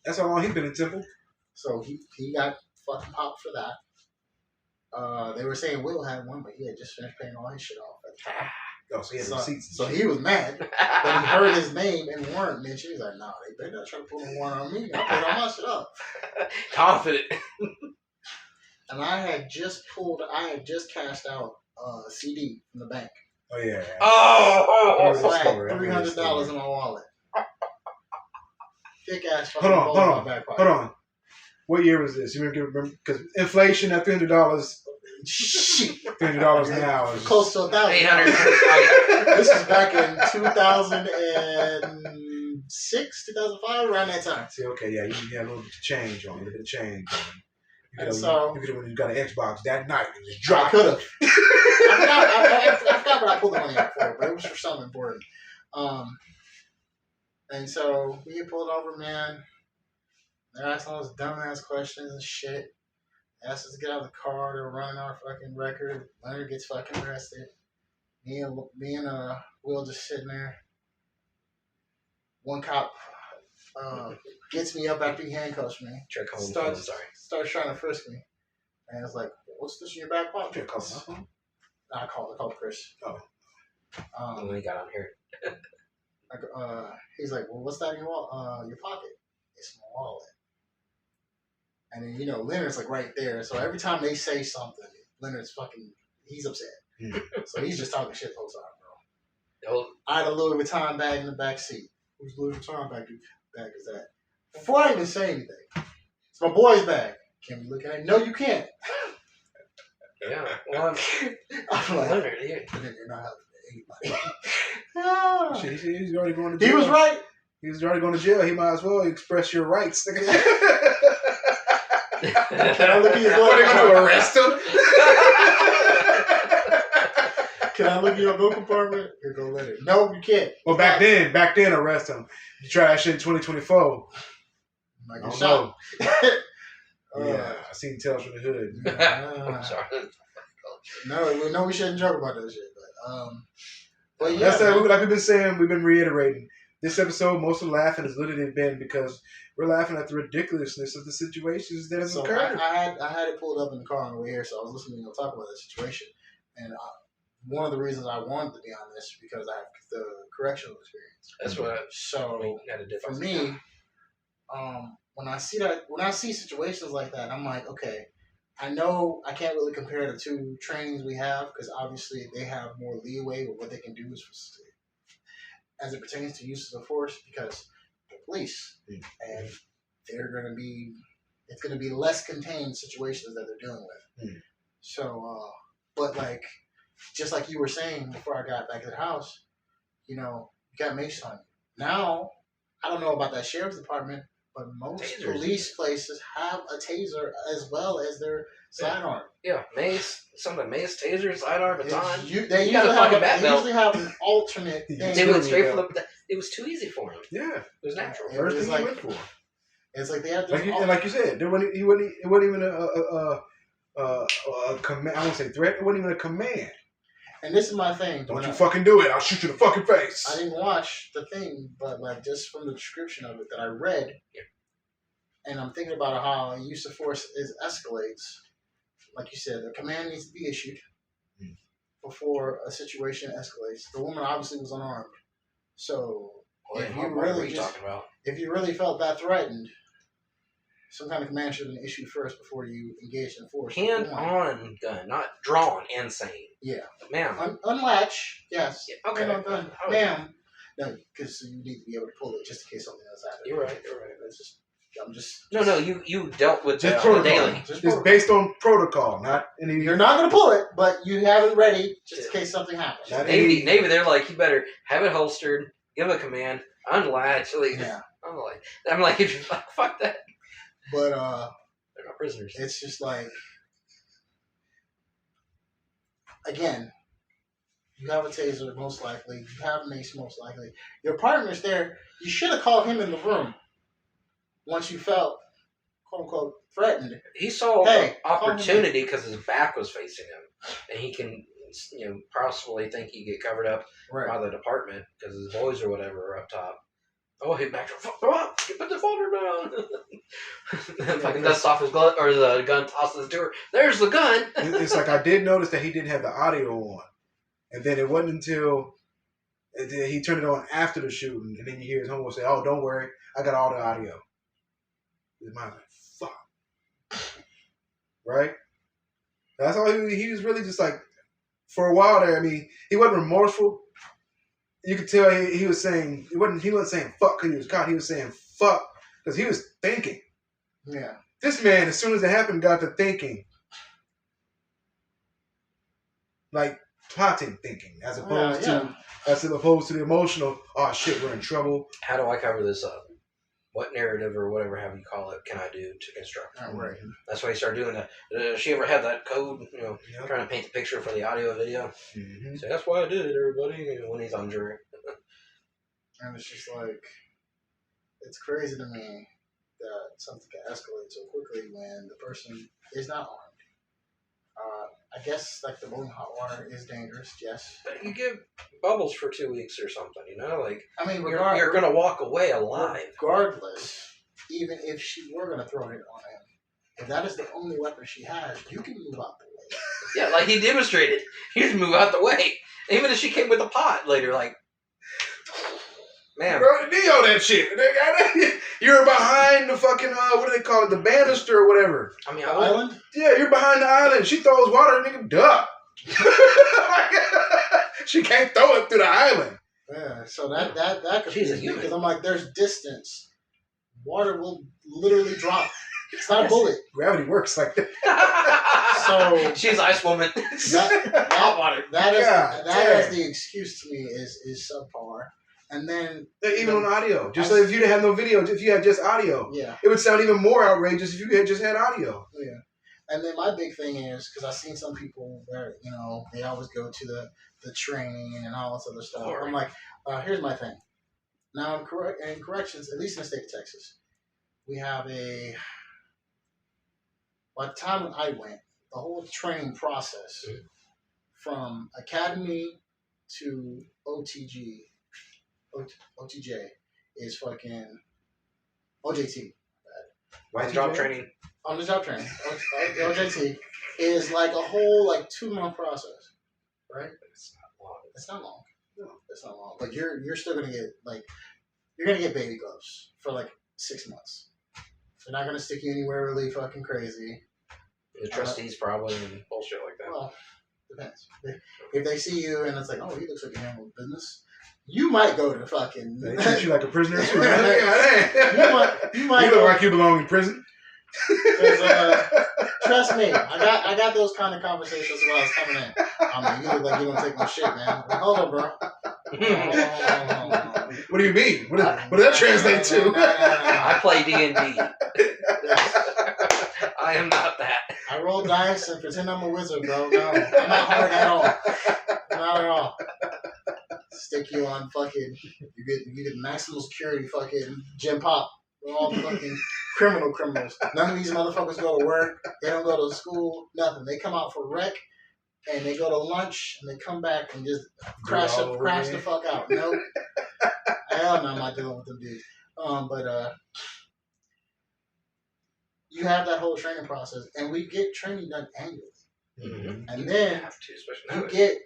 That's how long he been in Temple. he got fucking popped for that. They were saying Will had one, but he had just finished paying all his shit off at the time. Oh, so he had receipts. So he was mad, but he heard his name and warrant mentioned. He was like, "Nah, they better not try to pull a warrant on me. I paid all my shit up." Confident. And I had just cashed out a CD from the bank. Oh, yeah. Oh. That's I story. had $300 in my wallet. Thick ass fucking Hold on, balls hold in on, my back pocket. Hold on. What year was this? You remember? Because inflation at $300. Shit. $300 now is Close to 1,000. 800. This was back in 2006, 2005, around that time. See, okay, yeah, you had a little bit of change on, a little bit of change on. You And could so- have when you got an Xbox that night and just I dropped. could have. I forgot what I pulled the money out for, but it was for something important. And so we get pulled over, man. They're asking all those dumbass questions and shit. They asked us to get out of the car. They're running our fucking record. Leonard gets fucking arrested. Me and Will just sitting there. One cop gets me up after he handcuffs me. Try calling the Starts phone, sorry. starts trying to frisk me. And it's like, what's this in your back pocket? Yeah, call my phone. I called Chris. Oh. And when he got on here. He's like, well, what's that in your pocket? It's my wallet. And then, Leonard's like right there. So every time they say something, Leonard's he's upset. Mm. So he's just talking shit the whole time, bro. Oh, I had a Louis Vuitton bag in the back seat. Whose Louis Vuitton bag is that? Before I even say anything, it's my boy's bag. Can we look at it? No, you can't. yeah. Well, I'm like, Leonard, yeah. Leonard, you're not helping anybody. Shit, he's already going to jail. He was right. He was already going to jail. He might as well express your rights. Can I look at your What are they going to do, arrest him? Can I look at your glove compartment? Here, go Leonard. No, you can't. Well, back then, arrest him. You try that shit in 2024. Like I a don't shot. Yeah, I seen Tales from the Hood. I'm sorry. No, we shouldn't joke about that shit. But yeah, That's man. like we've been saying, we've been reiterating. This episode, most of the laughing has literally been because we're laughing at the ridiculousness of the situations that have So occurred. I had it pulled up in the car on the way here, so I was listening to you talk about that situation. And one of the reasons I wanted to be on this because I have the correctional experience. That's what So we had a for difference. me, when I see situations like that, I'm like, okay, I know I can't really compare the two trainings we have because obviously they have more leeway with what they can do as it pertains to uses of force because they're police and they're going to be, it's going to be less contained situations that they're dealing with. So, but like, just like you were saying before I got back to the house, you got mace on you. Now, I don't know about that sheriff's department, but most Tasers. police places have a taser as well as their sidearm. Yeah, mace, something mace, taser, sidearm, baton. They You got a fucking bat belt. usually have an alternate thing. They went straight for the. It was too easy for him. Yeah, It was natural. Yeah. first was thing he like- went for. It's like they have Like this. you said, it wasn't even a command. I won't say threat. It wasn't even a command. And this is my thing. Don't when you I- fucking do it? I'll shoot you in the fucking face. I didn't watch the thing, but like just from the description of it that I read, and I'm thinking about how use of force escalates. Like you said, the command needs to be issued before a situation escalates. The woman obviously was unarmed, so Boy, if you what really were you just talking about? if you really felt that threatened, some kind of command should have been issued first before you engage in force. Hand on gun, not drawn and saying. Yeah. Ma'am. Unlatch, yes. Yeah, okay. Hand on gun, ma'am. No, because you need to be able to pull it just in case something else happens. You're right. No, you dealt with just the daily. It's based on protocol, not any. You're not going to pull it, but you have it ready just in case something happens. Navy, they're like, you better have it holstered, give a command, unlatch. Like, yeah. I'm like, if you're like, fuck that. But they're not prisoners. It's just like, again, you have a taser most likely. You have a mace most likely. Your partner's there. You should have called him in the room once you felt, quote unquote, threatened. He saw an opportunity because his back was facing him, and he can, possibly think he get covered up by the department because his boys or whatever are up top. Oh, he backed her. Go up! Put the folder down. Fucking dusts off his glove, or the gun tosses to her. There's the gun. It's like I did notice that he didn't have the audio on, and then it wasn't until he turned it on after the shooting, and then you hear his homeboy say, "Oh, don't worry, I got all the audio." His mind's like, "Fuck," right? That's all he was really just like. For a while there, I mean, he wasn't remorseful. You could tell he was saying he wasn't saying fuck because he was caught. He was saying fuck because he was thinking. Yeah. This man, as soon as it happened, got to thinking, like plotting thinking, as opposed to the emotional. Oh shit, we're in trouble. How do I cover this up? What narrative or whatever have you call it can I do to construct? Oh, right. That's why he started doing that. She ever had that code? Trying to paint the picture for the audio video. Mm-hmm. So that's why I did it, everybody. When he's on jury. And it's just like, it's crazy to me that something can escalate so quickly when the person is not armed. I guess like the boiling hot water is dangerous, yes. But you give bubbles for 2 weeks or something, Like, I mean, you're going to walk away alive. Regardless, even if she were going to throw it on him, if that is the only weapon she has, you can move out the way. Yeah, like he demonstrated. You just move out the way. Even if she came with a pot later, like, man. Bro, Neo that shit. You're behind the fucking, what do they call it? The banister or whatever. I mean, island? Yeah, you're behind the island. She throws water, nigga, duck. She can't throw it through the island. Yeah, so that She's a confuses me human. because I'm like, there's distance. Water will literally drop. It's not a bullet. Gravity works like that. So she's Ice Woman. Hot water. That is the excuse to me is subpar. And then even on audio, just like if you didn't have no video, if you had just audio, yeah, it would sound even more outrageous if you had just had audio. Yeah. And then my big thing is because I've seen some people where they always go to the training and all this other stuff. Right. I'm like, here's my thing. Now in corrections, at least in the state of Texas, we have by the time I went, the whole training process from academy to OTJ is fucking OJT. Job training. On the job training, OJT is like a whole 2-month process, right? It's not long. It's not long. No, it's not long. But you're still gonna get baby gloves for 6 months. They're not gonna stick you anywhere really fucking crazy. The trustees probably and bullshit like that. Well, depends. If they see you and it's like, oh, he looks like he handles business, you might go to fucking. They treat you like a prisoner too. you might look like you belong in prison. Trust me, I got those kind of conversations when I was coming in. I mean, you look like you don't take no shit, man. Hold on, bro. What do you mean? What does that translate to? I play D&D. I am not that. I roll dice and pretend I'm a wizard, bro. No, I'm not hard at all. Not at all. Stick you on fucking. You get maximum security fucking gym pop. We're all fucking criminals. None of these motherfuckers go to work. They don't go to school. Nothing. They come out for rec, and they go to lunch, and they come back and just crash the fuck out. Nope. Hell no, I'm not dealing with them dudes. But you have that whole training process, and we get training done annually. Mm-hmm. And then you get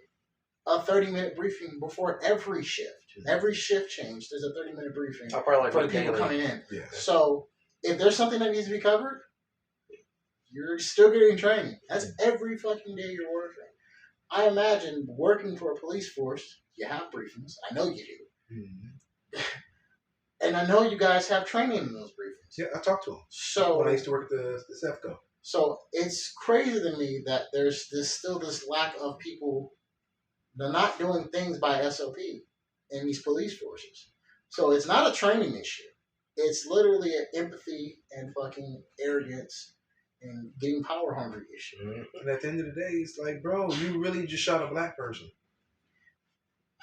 a 30-minute briefing before every shift. Every shift change, there's a 30-minute briefing for the people coming in. Yeah. So if there's something that needs to be covered, you're still getting training. That's every fucking day you're working. I imagine working for a police force, you have briefings. I know you do. Mm-hmm. And I know you guys have training in those briefings. Yeah, I talked to him. So when I used to work at the CEFCO. So it's crazy to me that there's still this lack of people. They're not doing things by SOP in these police forces. So it's not a training issue. It's literally an empathy and fucking arrogance and getting power hungry issue. Mm-hmm. And at the end of the day, it's like, bro, you really just shot a black person.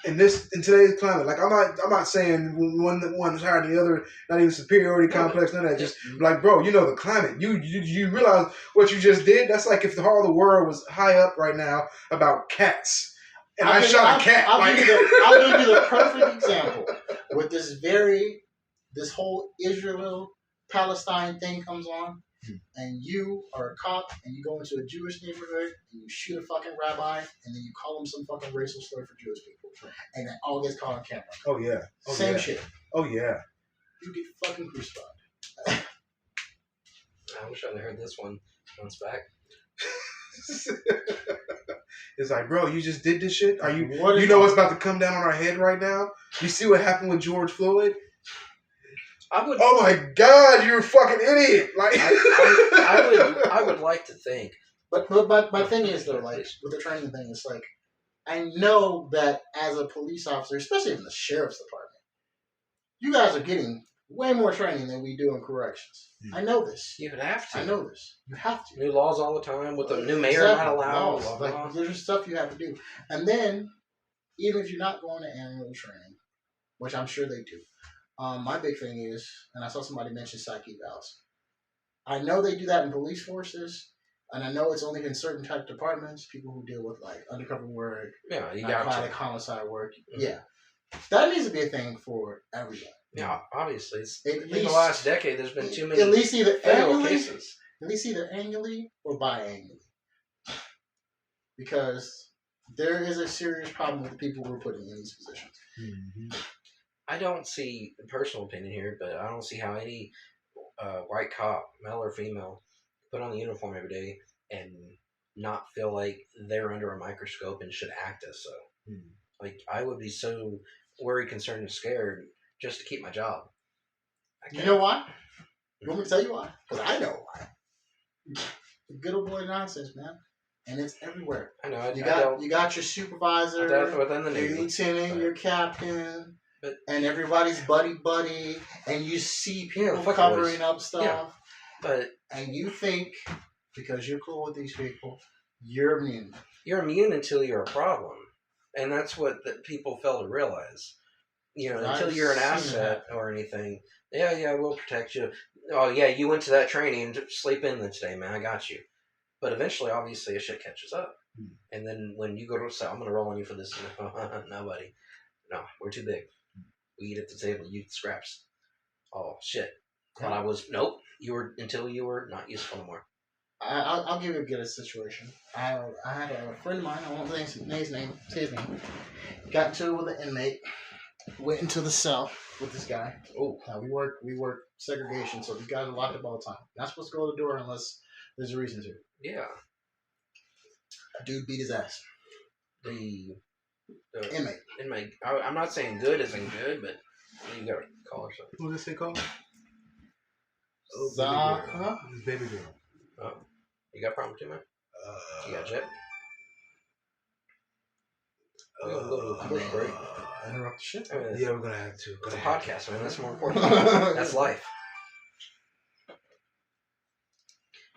In today's climate, like I'm not saying one's higher than the other, not even superiority complex, none of that. Just like, bro, you know the climate. You realize what you just did? That's like if all the world was high up right now about cats. And I shot a cat. I'll give you the perfect example with this whole Israel-Palestine thing comes on, and you are a cop, and you go into a Jewish neighborhood, and you shoot a fucking rabbi, and then you call him some fucking racial slur for Jewish people, and that all gets caught on camera. Oh yeah. Same shit. Oh yeah. You get fucking crucified. I wish I'd heard this one once back. It's like, bro, you just did this shit? You know what's about to come down on our head right now? You see what happened with George Floyd? Oh my God, you're a fucking idiot! Like, I would like to think. But my thing is though, like with the training thing, it's like I know that as a police officer, especially in the sheriff's department, you guys are getting way more training than we do in corrections. I know this. You have to. I know this. You have to. New laws all the time with the new mayor not allowed. Blah, blah. Like there's stuff you have to do, and then even if you're not going to annual training, which I'm sure they do. My big thing is, and I saw somebody mention psych evals. I know they do that in police forces, and I know it's only in certain type of departments, people who deal with like undercover work, narcotic homicide work. Mm-hmm. Yeah, that needs to be a thing for everyone. Yeah, obviously, in the last decade, there's been too many at least either cases. At least either annually or biannually, because there is a serious problem with the people we're putting in these positions. Mm-hmm. I don't see, personal opinion here, but I don't see how any white cop, male or female, put on the uniform every day and not feel like they're under a microscope and should act as so. Mm. Like, I would be so worried, concerned, and scared just to keep my job. You know why? You want me to tell you why? Because I know why. Good old boy nonsense, man. And it's everywhere. I know. You got your supervisor, your lieutenant, your captain, and everybody's buddy, and you see people covering up stuff. Yeah. And you think, because you're cool with these people, you're immune. You're immune until you're a problem. And that's what people fail to realize. You know, until you're an asset or anything. Yeah, we'll protect you. Oh, yeah, you went to that training. Sleep in today, man. I got you. But eventually, obviously, a shit catches up. And then when you go to say, I'm going to roll on you for this. No, buddy. No, we're too big. We eat at the table. You eat the scraps. Oh, shit. But nope. Until you were not useful anymore. I'll give you a good situation. I had a friend of mine. I won't say his name. Got into it with an inmate. Went into the cell with this guy. Oh, we work segregation, so these guys are locked up all the time. Not supposed to go to the door unless there's a reason to. Yeah. A dude beat his ass. The inmate. I'm not saying good isn't good, but you got to call her something. What does it say called? Baby girl. Oh, you got a problem too, man? You got a jet? We're gonna go to a quick break. Interrupt the shit? Yeah, we're gonna have to. It's a podcast, man. That's more important. That's life.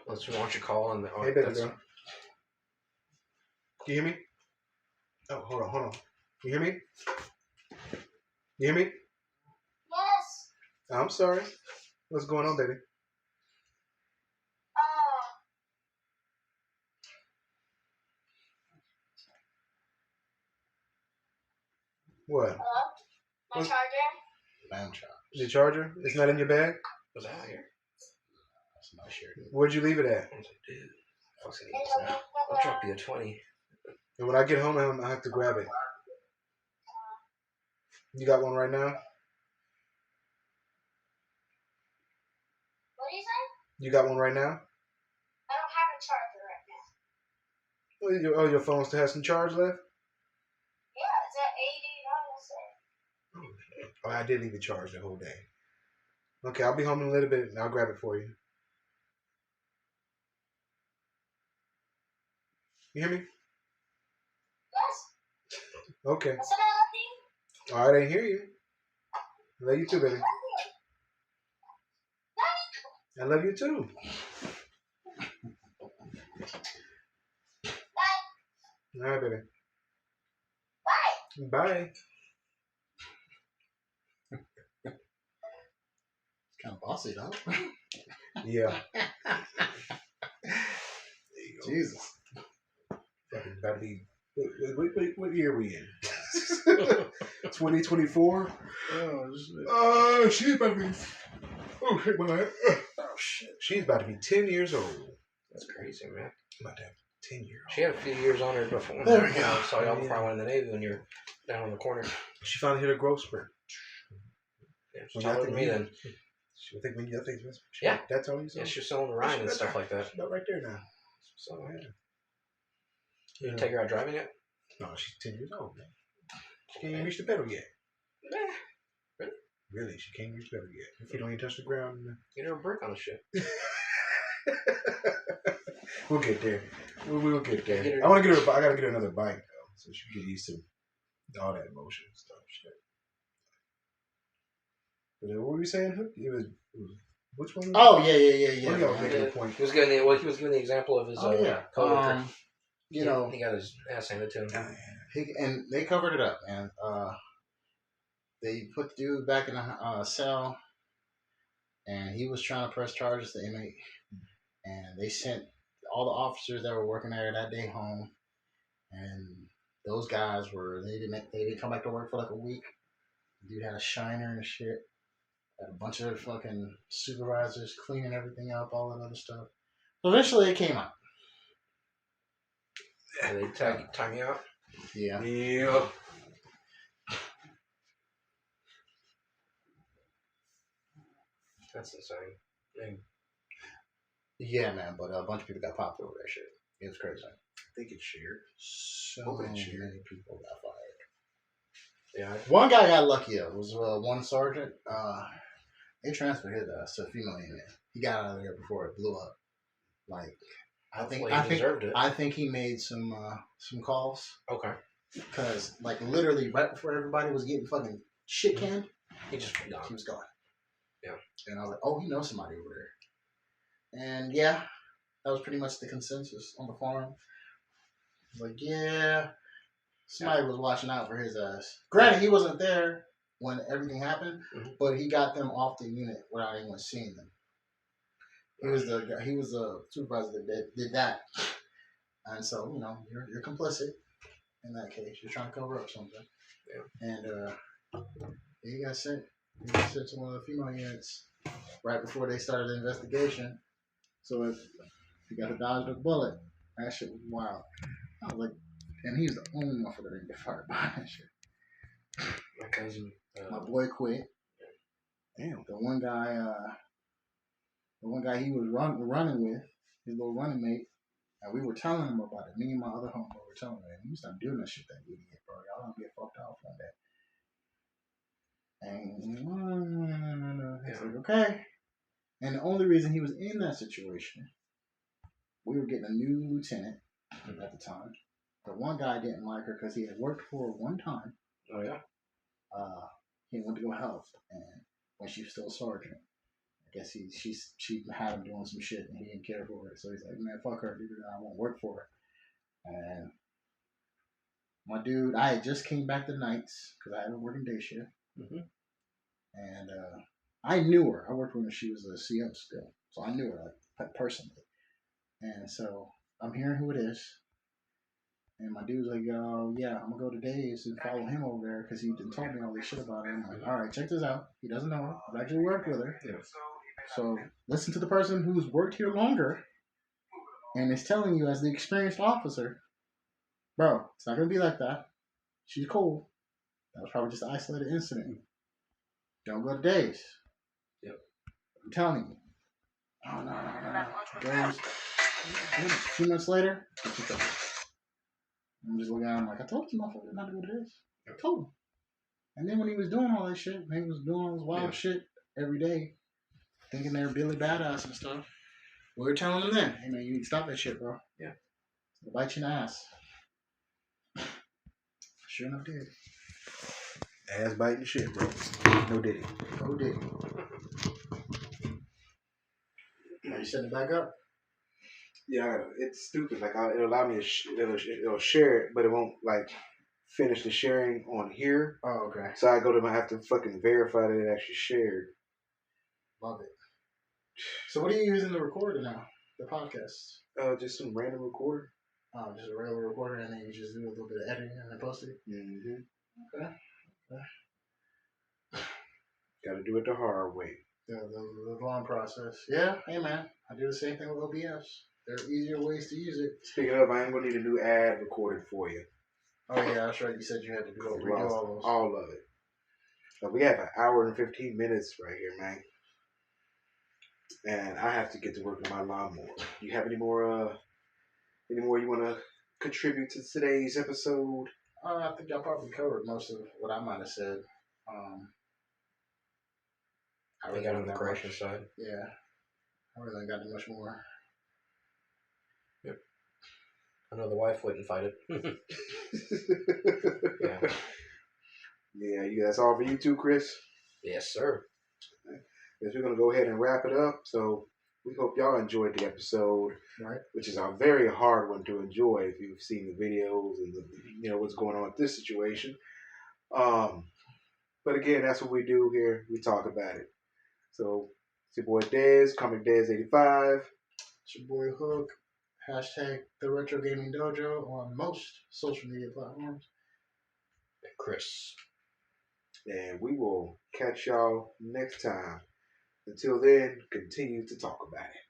Unless we want you to call in the. Hey, baby girl. Can you hear me? Oh, hold on. Can you hear me? You hear me? Yes. I'm sorry. What's going on, baby? What? Hello? My charger? The charger? It's not in your bag? Was that out here? That's not sure. Where'd you leave it at? I was like, dude, fucking need this now. I'll drop you a 20. And when I get home, I have to grab it. You got one right now? You got one right now? I don't have a charger right now. Your phone still has some charge left? Yeah, it's at 80. Oh, I did leave it charged the whole day. Okay, I'll be home in a little bit and I'll grab it for you. You hear me? Yes. Okay. I said I love you. All right, I didn't hear you. I love you too, baby. I love you too. Bye. All right, baby. Bye. Bye. Kind of bossy, though. Yeah. There you go. Jesus. Fucking about to be. What year are we in? 2024. Oh, she's about to be. Oh shit, my head. Oh shit. She's about to be 10 years old. That's crazy, man. About to have 10 years old. She had a few years on her before. There we go. I saw y'all before I went in the Navy when you're down in the corner. She finally hit her growth spurt. Yeah, she's taller than me then. I think when you, Yeah. That's all you saw. Yeah, she was selling the Ryan and stuff like that. She's about right there now. So, Yeah. you didn't take her out driving yet? No, she's 10 years old, man. She can't even reach the pedal yet. Really? Really, she can't reach the pedal yet. If you don't even touch the ground. Get her a brick on the shit. We'll get there. We'll get there. Get her- I want to get her. I gotta get her another bike though, so she can get used to all that motion and stuff. Shit. But what were you saying? Hook? It was which one? Oh, yeah. One of y'all was making a point. He was giving the example of his coworker. You know, he got his ass handed to him. and they covered it up, man. They put the dude back in a cell, and he was trying to press charges to the inmate, and they sent all the officers that were working there that day home, and those guys they didn't come back to work for like a week. The dude had a shiner and shit. Had a bunch of fucking supervisors cleaning everything up, all that other stuff. So eventually it came out. And they time you out. Yeah. Yeah. That's insane. Yeah, man, but a bunch of people got popped over that shit. It was crazy. I think it's shared. So Hope many it's shared. people got fired. Yeah. One guy got lucky though. It was one sergeant. They transferred his ass to a female unit. He got out of there before it blew up. Like, Hopefully he deserved it. I think he made some calls Okay. because like literally right before everybody was getting fucking shit canned, He just he gone. was gone. Yeah. And I was like, oh, he knows somebody over there. And yeah, that was pretty much the consensus on the farm. Like, yeah, somebody was watching out for his ass. Granted, he wasn't there when everything happened, but he got them off the unit without anyone seeing them. He was the supervisor that did that, and so you're complicit in that case. You're trying to cover up something, and he got sent. He got sent to one of the female units right before they started the investigation. So if he got to dodge the bullet, that shit was wild. I was like, and he was the only motherfucker that didn't get fired by that shit. My cousin. My boy quit. Damn. The one guy he was running with, his little running mate, and we were telling him about it. Me and my other homeboy were telling him, you stop doing that shit, that idiot, bro. Y'all don't get fucked off on that. And no. It's like, okay. And the only reason he was in that situation, we were getting a new lieutenant at the time. The one guy didn't like her because he had worked for her one time. Oh yeah. He went to go help, and when she was still a sergeant, I guess she had him doing some shit, and he didn't care for it. So he's like, man, fuck her, dude. I won't work for her. And my dude, I had just came back to nights because I had been working day shift, and I knew her. I worked with her when she was a CM still, so I knew her like personally. And so I'm hearing who it is. And my dude's like, yeah, I'm going to go to Dave's and follow him over there because he done told me all this shit about her. I'm like, all right, check this out. He doesn't know her. I've actually worked with her. Yeah. So listen to the person who's worked here longer and is telling you as the experienced officer, bro, it's not going to be like that. She's cool. That was probably just an isolated incident. Don't go to Dave's. Yep. I'm telling you. Oh, no. Games. Then a few minutes later, I'm just looking at him like, I told you, motherfucker, not to do this. I told him. And then when he was doing all that shit, he was doing all this wild shit every day, thinking they're Billy Badass and stuff. We were telling him then, hey man, you need to stop that shit, bro. Yeah. It'll bite you in the ass. Sure enough did. Ass biting shit, bro. No diddy. No did. Are you setting it back up? Yeah, it's stupid. Like it'll allow me to it'll share it, but it won't like finish the sharing on here. Oh, okay. So I have to fucking verify that it actually shared. Love it. So what are you using to record it now? The podcast? Just some random recorder. Oh, just a regular recorder, and then you just do a little bit of editing and then post it? Mm-hmm. Okay. Got to do it the hard way. The long process. Yeah, hey man. I do the same thing with OBS. There are easier ways to use it. Speaking of, I am going to need a new ad recorded for you. Oh yeah, that's right. You said you had to redo all those. All of it. So we have an hour and 15 minutes right here, man. And I have to get to work with my lawnmower. You have any more you want to contribute to today's episode? I think I probably covered most of what I might have said. I got on the correction side. Yeah. I really ain't got much more. Yep. I know the wife wouldn't fight it. Yeah. Yeah, that's all for you too, Chris? Yes, sir. Guess we're going to go ahead and wrap it up. So we hope y'all enjoyed the episode, right? Which is a very hard one to enjoy if you've seen the videos and what's going on with this situation. But again, that's what we do here. We talk about it. So it's your boy Dez, Comic Dez85. It's your boy Hook. Hashtag The Retro Gaming Dojo on most social media platforms. Chris. And we will catch y'all next time. Until then, continue to talk about it.